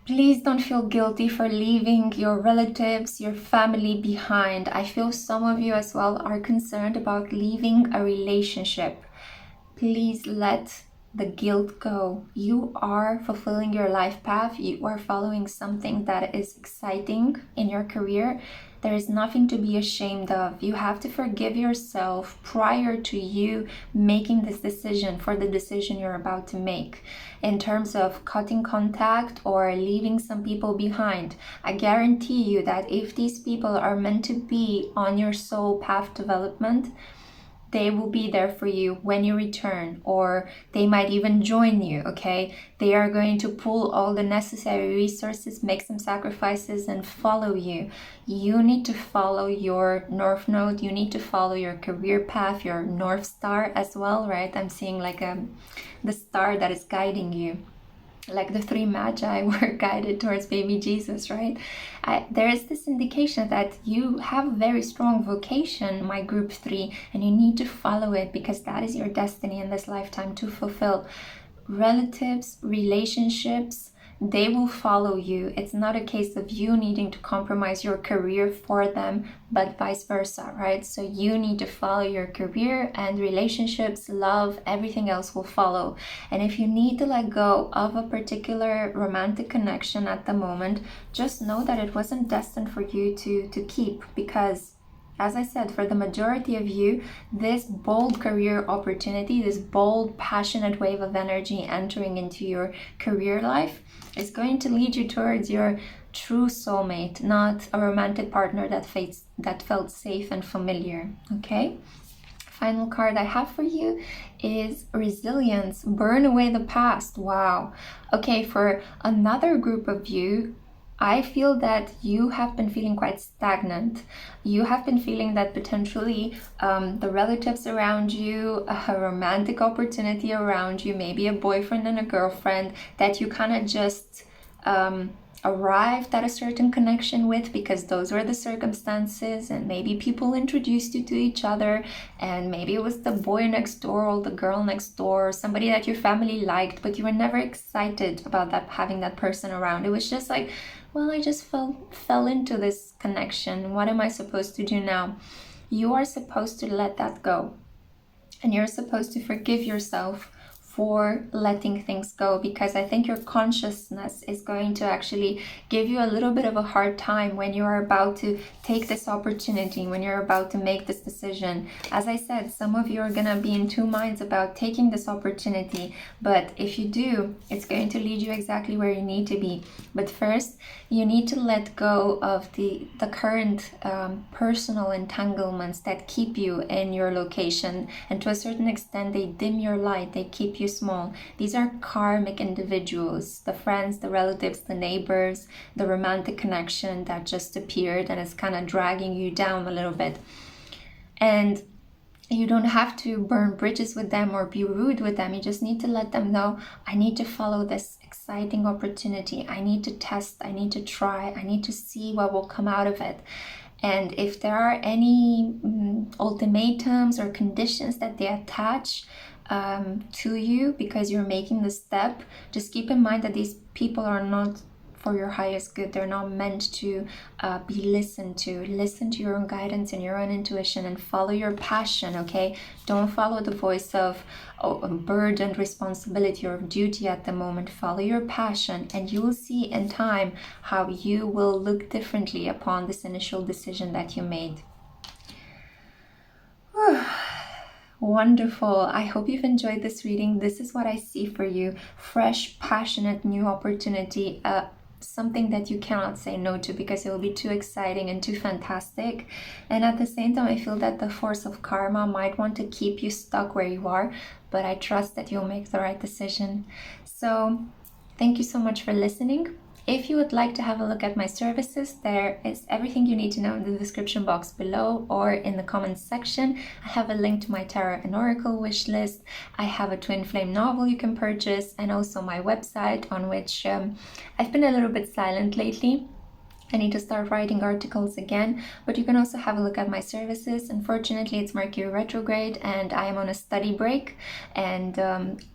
Please don't feel guilty for leaving your relatives, your family behind. I feel some of you as well are concerned about leaving a relationship. Please let the guilt go. You are fulfilling your life path. You are following something that is exciting in your career. There is nothing to be ashamed of. You have to forgive yourself prior to you making this decision for the decision you're about to make. In terms of cutting contact or leaving some people behind, I guarantee you that if these people are meant to be on your soul path development, they will be there for you when you return, or they might even join you, okay? They are going to pull all the necessary resources, make some sacrifices, and follow you. You need to follow your North Node. You need to follow your career path, your North Star as well, right? I'm seeing like the star that is guiding you. Like the 3 magi were guided towards baby Jesus, right? There is this indication that you have a very strong vocation, my group 3, and you need to follow it because that is your destiny in this lifetime to fulfill. Relatives, relationships, they will follow you. It's not a case of you needing to compromise your career for them, but vice versa, right? So you need to follow your career, and relationships, love, everything else will follow. And if you need to let go of a particular romantic connection at the moment, just know that it wasn't destined for you to keep, because as I said, for the majority of you, this bold career opportunity, this bold, passionate wave of energy entering into your career life is going to lead you towards your true soulmate, not a romantic partner that felt safe and familiar, okay? Final card I have for you is resilience, burn away the past. Wow. Okay, for another group of you, I feel that you have been feeling quite stagnant. You have been feeling that potentially the relatives around you, a romantic opportunity around you, maybe a boyfriend and a girlfriend, that you kind of just arrived at a certain connection with because those were the circumstances, and maybe people introduced you to each other, and maybe it was the boy next door or the girl next door, or somebody that your family liked, but you were never excited about that, having that person around. It was just like, well, I just fell into this connection. What am I supposed to do now? You are supposed to let that go, and you're supposed to forgive yourself for letting things go, because I think your consciousness is going to actually give you a little bit of a hard time when you are about to take this opportunity, when you're about to make this decision. As I said, some of you are gonna be in two minds about taking this opportunity, but if you do, it's going to lead you exactly where you need to be. But first, you need to let go of the current personal entanglements that keep you in your location, and to a certain extent they dim your light, they keep you small. These are karmic individuals, the friends, the relatives, the neighbors, the romantic connection that just appeared and is kind of dragging you down a little bit. And you don't have to burn bridges with them or be rude with them. You just need to let them know, I need to follow this exciting opportunity. I need to test, I need to try, I need to see what will come out of it. And if there are any ultimatums or conditions that they attach to you because you're making the step, just keep in mind that these people are not for your highest good. They're not meant to be listened to. Listen to your own guidance and your own intuition and follow your passion, okay? Don't follow the voice of burdened responsibility or duty at the moment. Follow your passion, and you will see in time how you will look differently upon this initial decision that you made. Wonderful. I hope you've enjoyed this reading. This is what I see for you. Fresh, passionate, new opportunity. Something that you cannot say no to because it will be too exciting and too fantastic. And at the same time, I feel that the force of karma might want to keep you stuck where you are, but I trust that you'll make the right decision. So thank you so much for listening. If you would like to have a look at my services, there is everything you need to know in the description box below or in the comments section. I have a link to my tarot and oracle wish list. I have a twin flame novel you can purchase, and also my website, on which I've been a little bit silent lately. I need to start writing articles again, but you can also have a look at my services. Unfortunately, it's Mercury retrograde and I am on a study break, and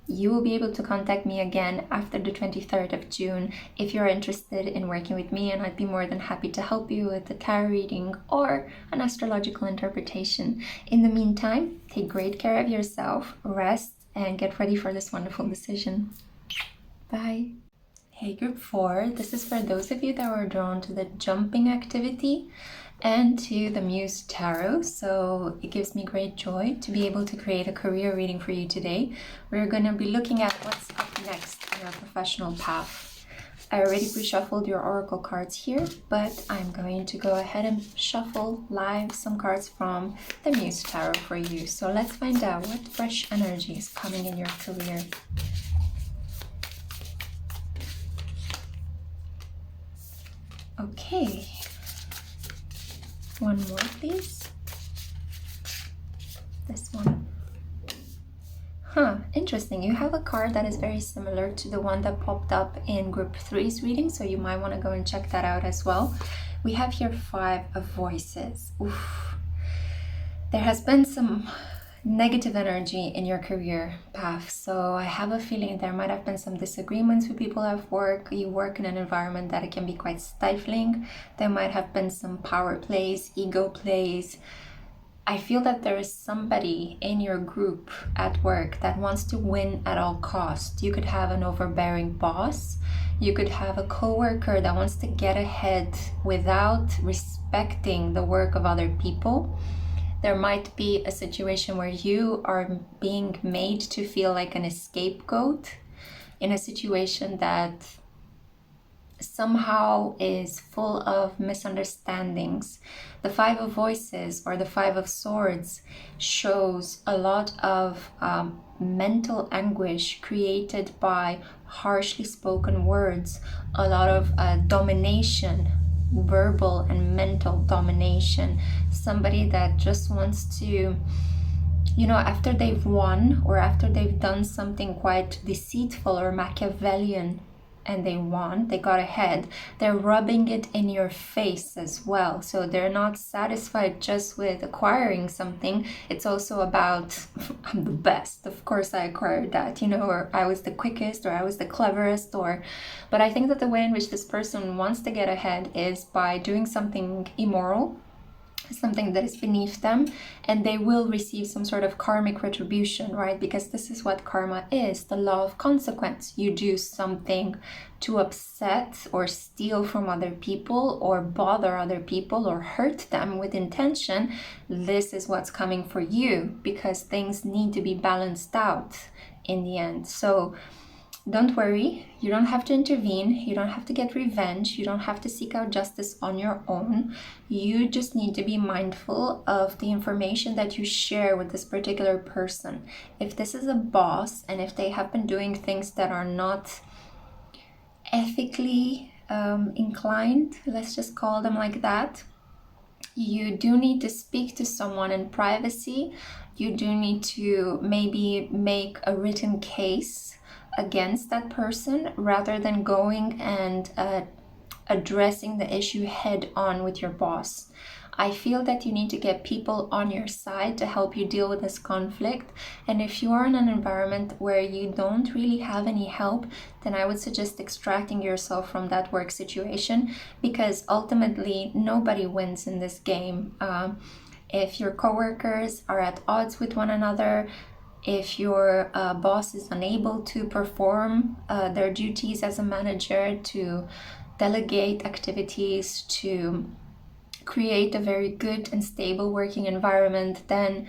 you will be able to contact me again after the 23rd of June if you're interested in working with me, and I'd be more than happy to help you with a tarot reading or an astrological interpretation. In the meantime, take great care of yourself, rest, and get ready for this wonderful decision. Bye. Hey group 4, this is for those of you that were drawn to the jumping activity and to the Muse Tarot. So it gives me great joy to be able to create a career reading for you today. We're going to be looking at what's up next in your professional path. I already pre-shuffled your oracle cards here, but I'm going to go ahead and shuffle live some cards from the Muse Tarot for you. So let's find out what fresh energy is coming in your career. Okay, one more please. This one. Interesting. You have a card that is very similar to the one that popped up in group 3's reading, so you might want to go and check that out as well. We have here 5 of voices. Oof. There has been some negative energy in your career path, so I have a feeling there might have been some disagreements with people at work. You work in an environment that it can be quite stifling. There might have been some power plays, ego plays. I feel that there is somebody in your group at work that wants to win at all costs. You could have an overbearing boss. You could have a coworker that wants to get ahead without respecting the work of other people. There might be a situation where you are being made to feel like an scapegoat in a situation that somehow is full of misunderstandings. The 5 of Voices, or the 5 of Swords, shows a lot of mental anguish created by harshly spoken words, a lot of domination, verbal and mental domination. Somebody that just wants to, after they've won or after they've done something quite deceitful or Machiavellian, and they won, they got ahead, they're rubbing it in your face as well. So they're not satisfied just with acquiring something. It's also about, I'm the best, of course I acquired that, you know, or I was the quickest, or I was the cleverest, but I think that the way in which this person wants to get ahead is by doing something immoral, something that is beneath them, and they will receive some sort of karmic retribution, right? Because this is what karma is, the law of consequence. You do something to upset or steal from other people or bother other people or hurt them with intention, this is what's coming for you, because things need to be balanced out in the end. So don't worry, you don't have to intervene, you don't have to get revenge, you don't have to seek out justice on your own. You just need to be mindful of the information that you share with this particular person. If this is a boss, and if they have been doing things that are not ethically inclined, let's just call them like that, you do need to speak to someone in privacy. You do need to maybe make a written case against that person rather than going and addressing the issue head on with your boss. I feel that you need to get people on your side to help you deal with this conflict. And if you are in an environment where you don't really have any help, then I would suggest extracting yourself from that work situation, because ultimately nobody wins in this game. If your coworkers are at odds with one another, if your boss is unable to perform their duties as a manager, to delegate activities, to create a very good and stable working environment, then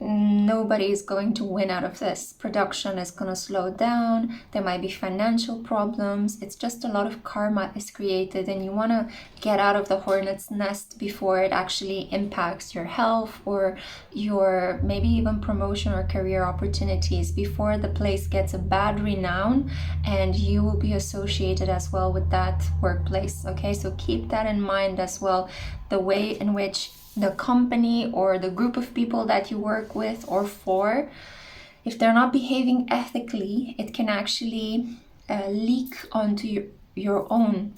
nobody is going to win out of this. Production is going to slow down. There might be financial problems. It's just a lot of karma is created, and you want to get out of the hornet's nest before it actually impacts your health or your maybe even promotion or career opportunities, before the place gets a bad renown and you will be associated as well with that workplace. Okay, so keep that in mind as well. The way in which the company or the group of people that you work with or for, if they're not behaving ethically, it can actually leak onto your own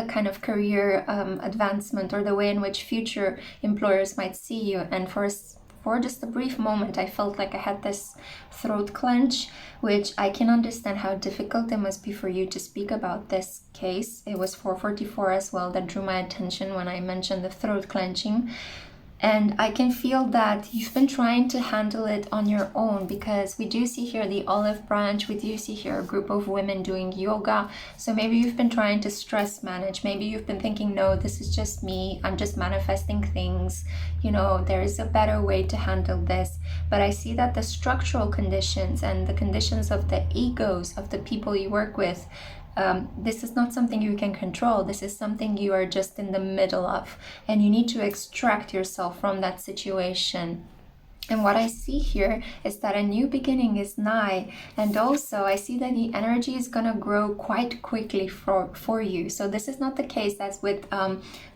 kind of career advancement, or the way in which future employers might see you. And for just a brief moment, I felt like I had this throat clench, which I can understand how difficult it must be for you to speak about this case. It was 444 as well that drew my attention when I mentioned the throat clenching. And I can feel that you've been trying to handle it on your own, because we do see here the olive branch, we do see here a group of women doing yoga. So maybe you've been trying to stress manage. Maybe you've been thinking, no, this is just me, I'm just manifesting things. You know, there is a better way to handle this. But I see that the structural conditions and the conditions of the egos of the people you work with, this is not something you can control. This is something you are just in the middle of, and you need to extract yourself from that situation. And what I see here is that a new beginning is nigh, and also I see that the energy is going to grow quite quickly for you. So this is not the case as with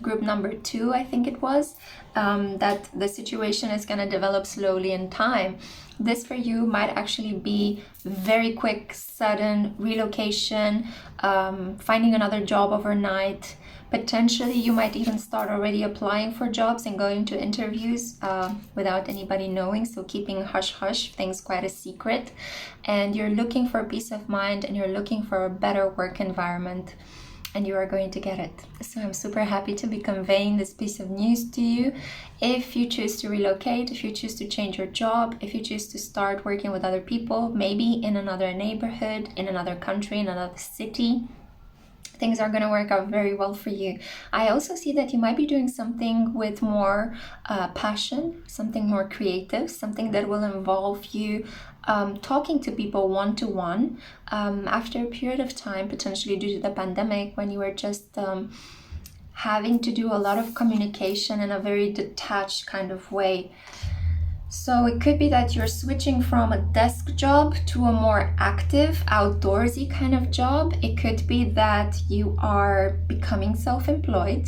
group number 2, I think it was, that the situation is going to develop slowly in time. This for you might actually be very quick, sudden relocation, finding another job overnight. Potentially you might even start already applying for jobs and going to interviews without anybody knowing, so keeping hush-hush, things quite a secret. And you're looking for peace of mind, and you're looking for a better work environment, and you are going to get it. So I'm super happy to be conveying this piece of news to you. If you choose to relocate, if you choose to change your job, if you choose to start working with other people, maybe in another neighborhood, in another country, in another city, things are going to work out very well for you. I also see that you might be doing something with more passion, something more creative, something that will involve you talking to people one-to-one after a period of time, potentially due to the pandemic, when you were just having to do a lot of communication in a very detached kind of way. So it could be that you're switching from a desk job to a more active, outdoorsy kind of job. It could be that you are becoming self-employed.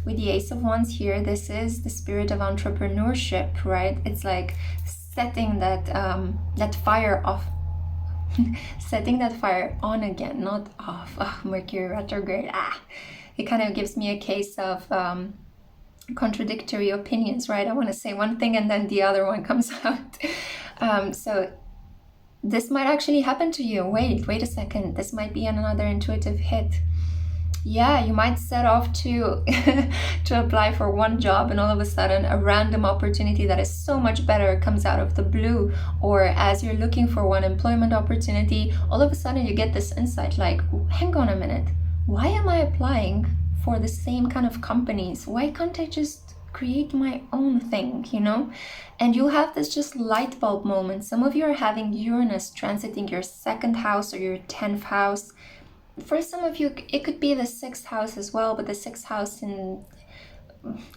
With the Ace of Wands here, this is the spirit of entrepreneurship, right? It's like setting that fire off. setting that fire on again, not off. Oh, Mercury retrograde. It kind of gives me a case of contradictory opinions, right? I want to say one thing and then the other one comes out. So this might actually happen to you. Wait a second. This might be another intuitive hit. Yeah, you might set off to to apply for one job, and all of a sudden a random opportunity that is so much better comes out of the blue. Or as you're looking for one employment opportunity, all of a sudden you get this insight like, hang on a minute, why am I applying for the same kind of companies? Why can't I just create my own thing, you know? And you'll have this just light bulb moment. Some of you are having Uranus transiting your 2nd house or your 10th house. For some of you, it could be the 6th house as well, but the 6th house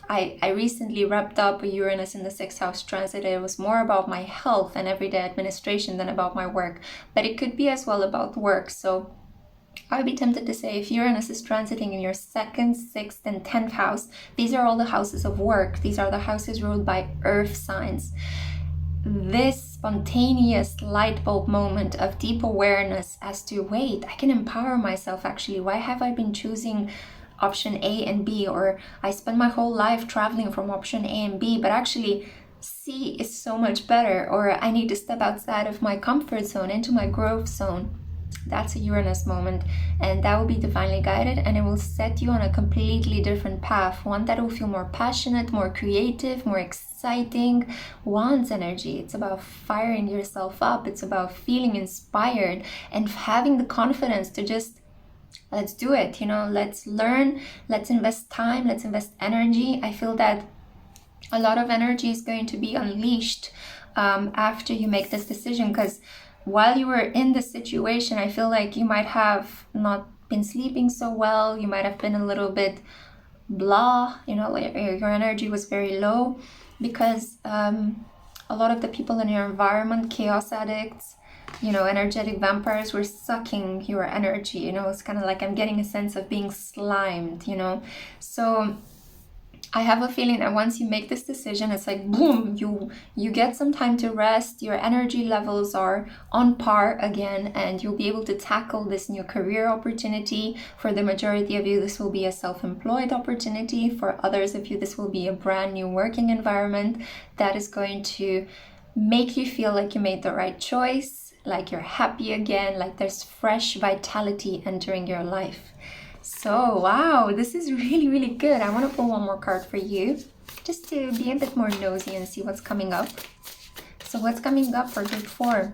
I recently wrapped up a Uranus in the 6th house transit. It was more about my health and everyday administration than about my work, but it could be as well about work. So I'd be tempted to say if Uranus is transiting in your 2nd, 6th, and 10th house, these are all the houses of work. These are the houses ruled by earth signs. This spontaneous light bulb moment of deep awareness as to, wait, I can empower myself actually. Why have I been choosing option A and B? Or I spend my whole life traveling from option A and B, but actually C is so much better. Or I need to step outside of my comfort zone into my growth zone. That's a Uranus moment, and that will be divinely guided, and it will set you on a completely different path, one that will feel more passionate, more creative, more exciting. Wands energy, it's about firing yourself up, it's about feeling inspired and having the confidence to just, let's do it, you know, let's learn, let's invest time, let's invest energy. I feel that a lot of energy is going to be unleashed after you make this decision, because while you were in this situation, I feel like you might have not been sleeping so well. You might have been a little bit blah, you know, your energy was very low because a lot of the people in your environment, chaos addicts, you know, energetic vampires, were sucking your energy. You know, it's kind of like I'm getting a sense of being slimed, you know. So I have a feeling that once you make this decision, it's like boom, you get some time to rest, your energy levels are on par again, and you'll be able to tackle this new career opportunity. For the majority of you, this will be a self-employed opportunity. For others of you, this will be a brand new working environment that is going to make you feel like you made the right choice, like you're happy again, like there's fresh vitality entering your life. So, wow, this is really, really good. I want to pull one more card for you, just to be a bit more nosy and see what's coming up. So what's coming up for group 4?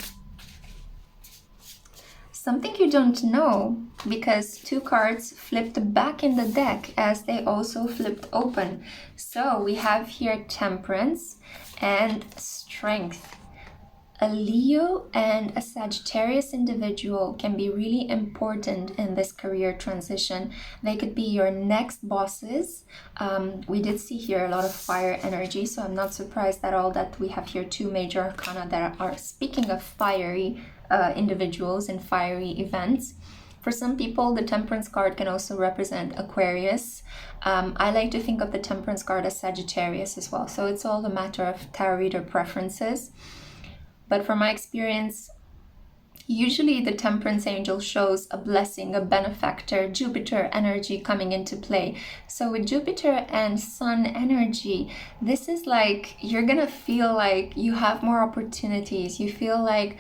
Something you don't know, because 2 cards flipped back in the deck as they also flipped open. So we have here Temperance and Strength. A Leo and a Sagittarius individual can be really important in this career transition. They could be your next bosses. We did see here a lot of fire energy, so I'm not surprised at all that we have here 2 major arcana that are speaking of fiery individuals and fiery events. For some people, the Temperance card can also represent Aquarius. I like to think of the Temperance card as Sagittarius as well, so it's all a matter of tarot reader preferences. But from my experience, usually the Temperance angel shows a blessing, a benefactor, Jupiter energy coming into play. So with Jupiter and Sun energy, this is like you're gonna feel like you have more opportunities. You feel like,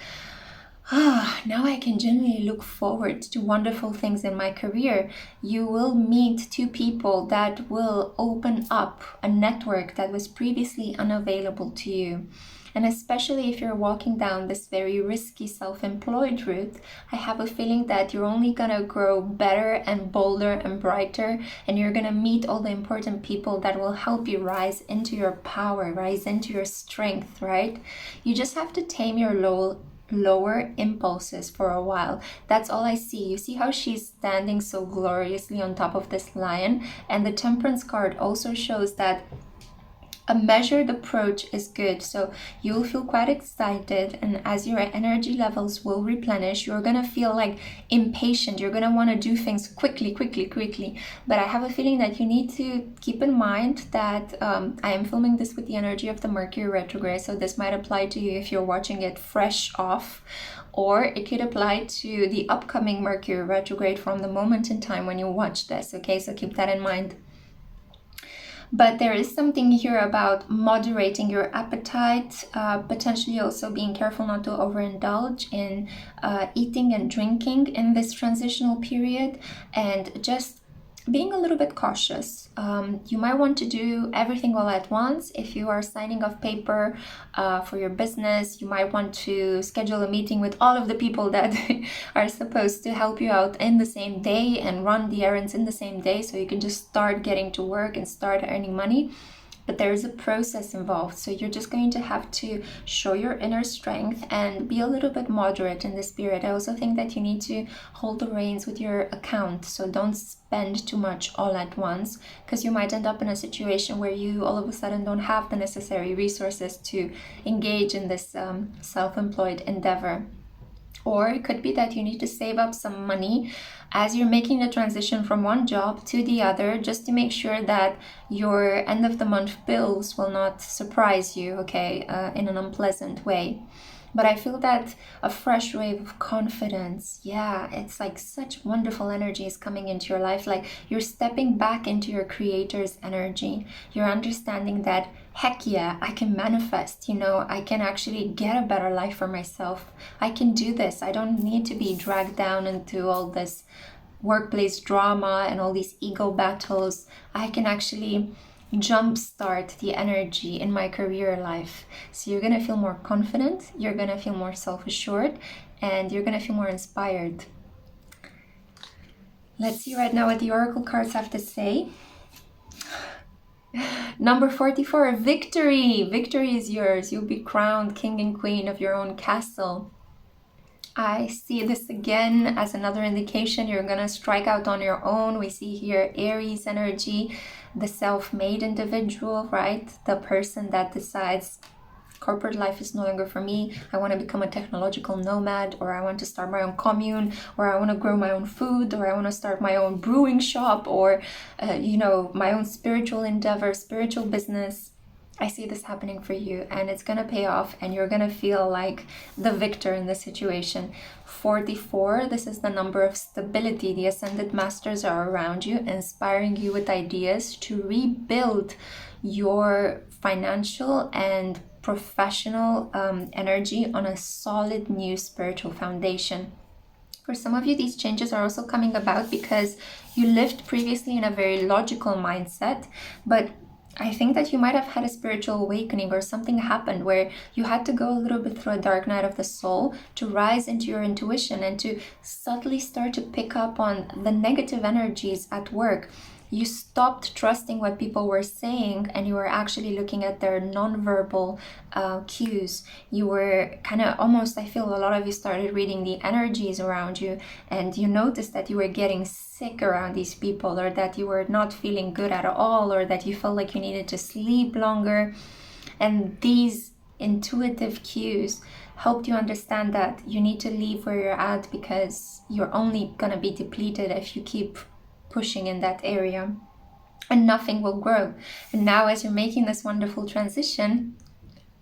now I can genuinely look forward to wonderful things in my career. You will meet 2 people that will open up a network that was previously unavailable to you. And especially if you're walking down this very risky self-employed route, I have a feeling that you're only gonna grow better and bolder and brighter, and you're gonna meet all the important people that will help you rise into your power, rise into your strength, right? You just have to tame your lower impulses for a while. That's all I see. You see how she's standing so gloriously on top of this lion? And the Temperance card also shows that A measured approach is good. So you'll feel quite excited, and as your energy levels will replenish, you're gonna feel like impatient. You're gonna want to do things quickly. But I have a feeling that you need to keep in mind that I am filming this with the energy of the Mercury retrograde, so this might apply to you if you're watching it fresh off, or it could apply to the upcoming Mercury retrograde from the moment in time when you watch this. Okay, so keep that in mind. But there is something here about moderating your appetite, potentially also being careful not to overindulge in eating and drinking in this transitional period, and just being a little bit cautious. You might want to do everything all at once. If you are signing off paper for your business, you might want to schedule a meeting with all of the people that are supposed to help you out in the same day and run the errands in the same day, so you can just start getting to work and start earning money. But there is a process involved, so you're just going to have to show your inner strength and be a little bit moderate in this period. I also think that you need to hold the reins with your account, so don't spend too much all at once, because you might end up in a situation where you all of a sudden don't have the necessary resources to engage in this self-employed endeavor. Or it could be that you need to save up some money as you're making the transition from one job to the other, just to make sure that your end of the month bills will not surprise you, okay, in an unpleasant way. But I feel that a fresh wave of confidence, yeah, it's like such wonderful energy is coming into your life. Like you're stepping back into your creator's energy. You're understanding that, heck yeah, I can manifest, you know, I can actually get a better life for myself. I can do this. I don't need to be dragged down into all this workplace drama and all these ego battles. I can actually jumpstart the energy in my career life. So you're gonna feel more confident, you're gonna feel more self-assured, and you're gonna feel more inspired. Let's see right now what the oracle cards have to say. Number 44, victory. Victory is yours. You'll be crowned king and queen of your own castle. I see this again as another indication you're gonna strike out on your own. We see here Aries energy, the self-made individual, right? The person that decides corporate life is no longer for me. I want to become a technological nomad, or I want to start my own commune, or I want to grow my own food, or I want to start my own brewing shop, or you know, my own spiritual endeavor, spiritual business. I see this happening for you, and it's gonna pay off, and you're gonna feel like the victor in this situation. 44, this is the number of stability. The ascended masters are around you, inspiring you with ideas to rebuild your financial and professional energy on a solid new spiritual foundation. For some of you, these changes are also coming about because you lived previously in a very logical mindset, but I think that you might have had a spiritual awakening, or something happened where you had to go a little bit through a dark night of the soul to rise into your intuition and to subtly start to pick up on the negative energies at work. You stopped trusting what people were saying, and you were actually looking at their nonverbal cues. You were kind of almost, I feel a lot of you started reading the energies around you, and you noticed that you were getting sick around these people, or that you were not feeling good at all, or that you felt like you needed to sleep longer. And these intuitive cues helped you understand that you need to leave where you're at, because you're only going to be depleted if you keep pushing in that area, and nothing will grow. And now, as you're making this wonderful transition,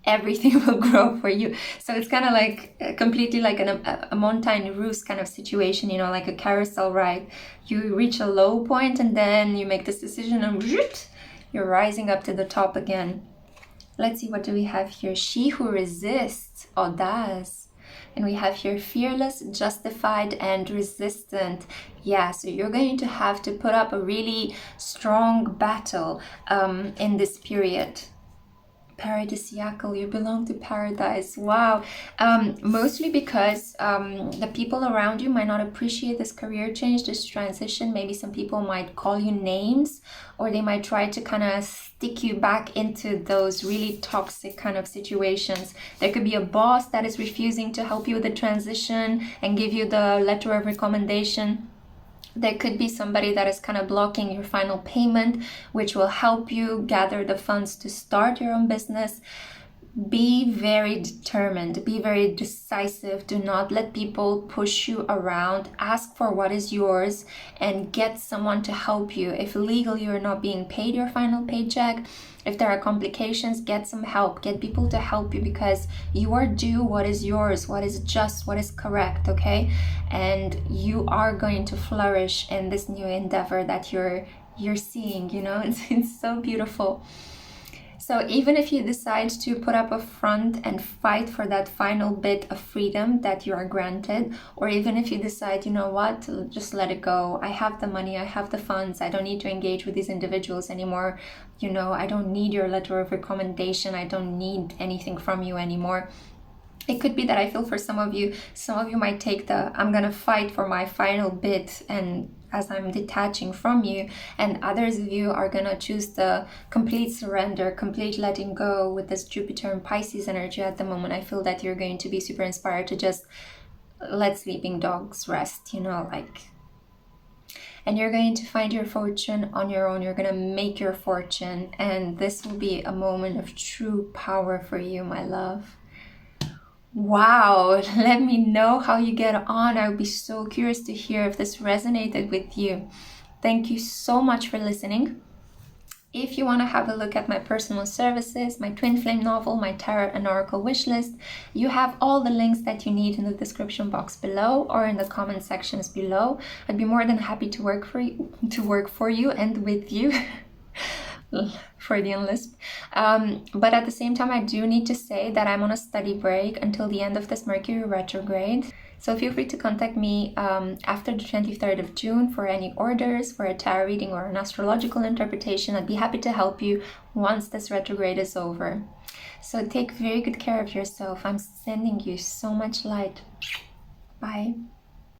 everything will grow for you. So it's kind of like completely like a montagne russe kind of situation, you know, like a carousel ride. You reach a low point, and then you make this decision, and you're rising up to the top again. Let's see, what do we have here? She who resists, audace. And we have here fearless, justified, and resistant. Yeah, so you're going to have to put up a really strong battle in this period. Paradisiacal, you belong to paradise. Wow. Mostly because the people around you might not appreciate this career change, this transition. Maybe some people might call you names, or they might try to kind of stick you back into those really toxic kind of situations. There could be a boss that is refusing to help you with the transition and give you the letter of recommendation. There could be somebody that is kind of blocking your final payment, which will help you gather the funds to start your own business. Be very determined, be very decisive. Do not let people push you around. Ask for what is yours and get someone to help you. If legally you're not being paid your final paycheck, if there are complications, get some help. Get people to help you, because you are due what is yours, what is just, what is correct, okay? And you are going to flourish in this new endeavor that you're seeing, you know? It's so beautiful. So even if you decide to put up a front and fight for that final bit of freedom that you are granted, or even if you decide, you know what, just let it go. I have the money, I have the funds, I don't need to engage with these individuals anymore. You know, I don't need your letter of recommendation. I don't need anything from you anymore. It could be that I feel for some of you might take the, I'm gonna fight for my final bit, and as I'm detaching from you, and others of you are gonna choose the complete surrender, complete letting go with this Jupiter and Pisces energy at the moment. I feel that you're going to be super inspired to just let sleeping dogs rest, you know, like, and you're going to find your fortune on your own. You're going to make your fortune, and this will be a moment of true power for you, my love. Wow, let me know how you get on. I would be so curious to hear if this resonated with you. Thank you so much for listening. If you want to have a look at my personal services, my twin flame novel, my tarot and oracle wish list, you have all the links that you need in the description box below or in the comment sections below. I'd be more than happy to work for you and with you. Freudian lisp. But at the same time, I do need to say that I'm on a study break until the end of this Mercury retrograde. So feel free to contact me after the 23rd of June for any orders for a tarot reading or an astrological interpretation. I'd be happy to help you once this retrograde is over. So take very good care of yourself. I'm sending you so much light. Bye.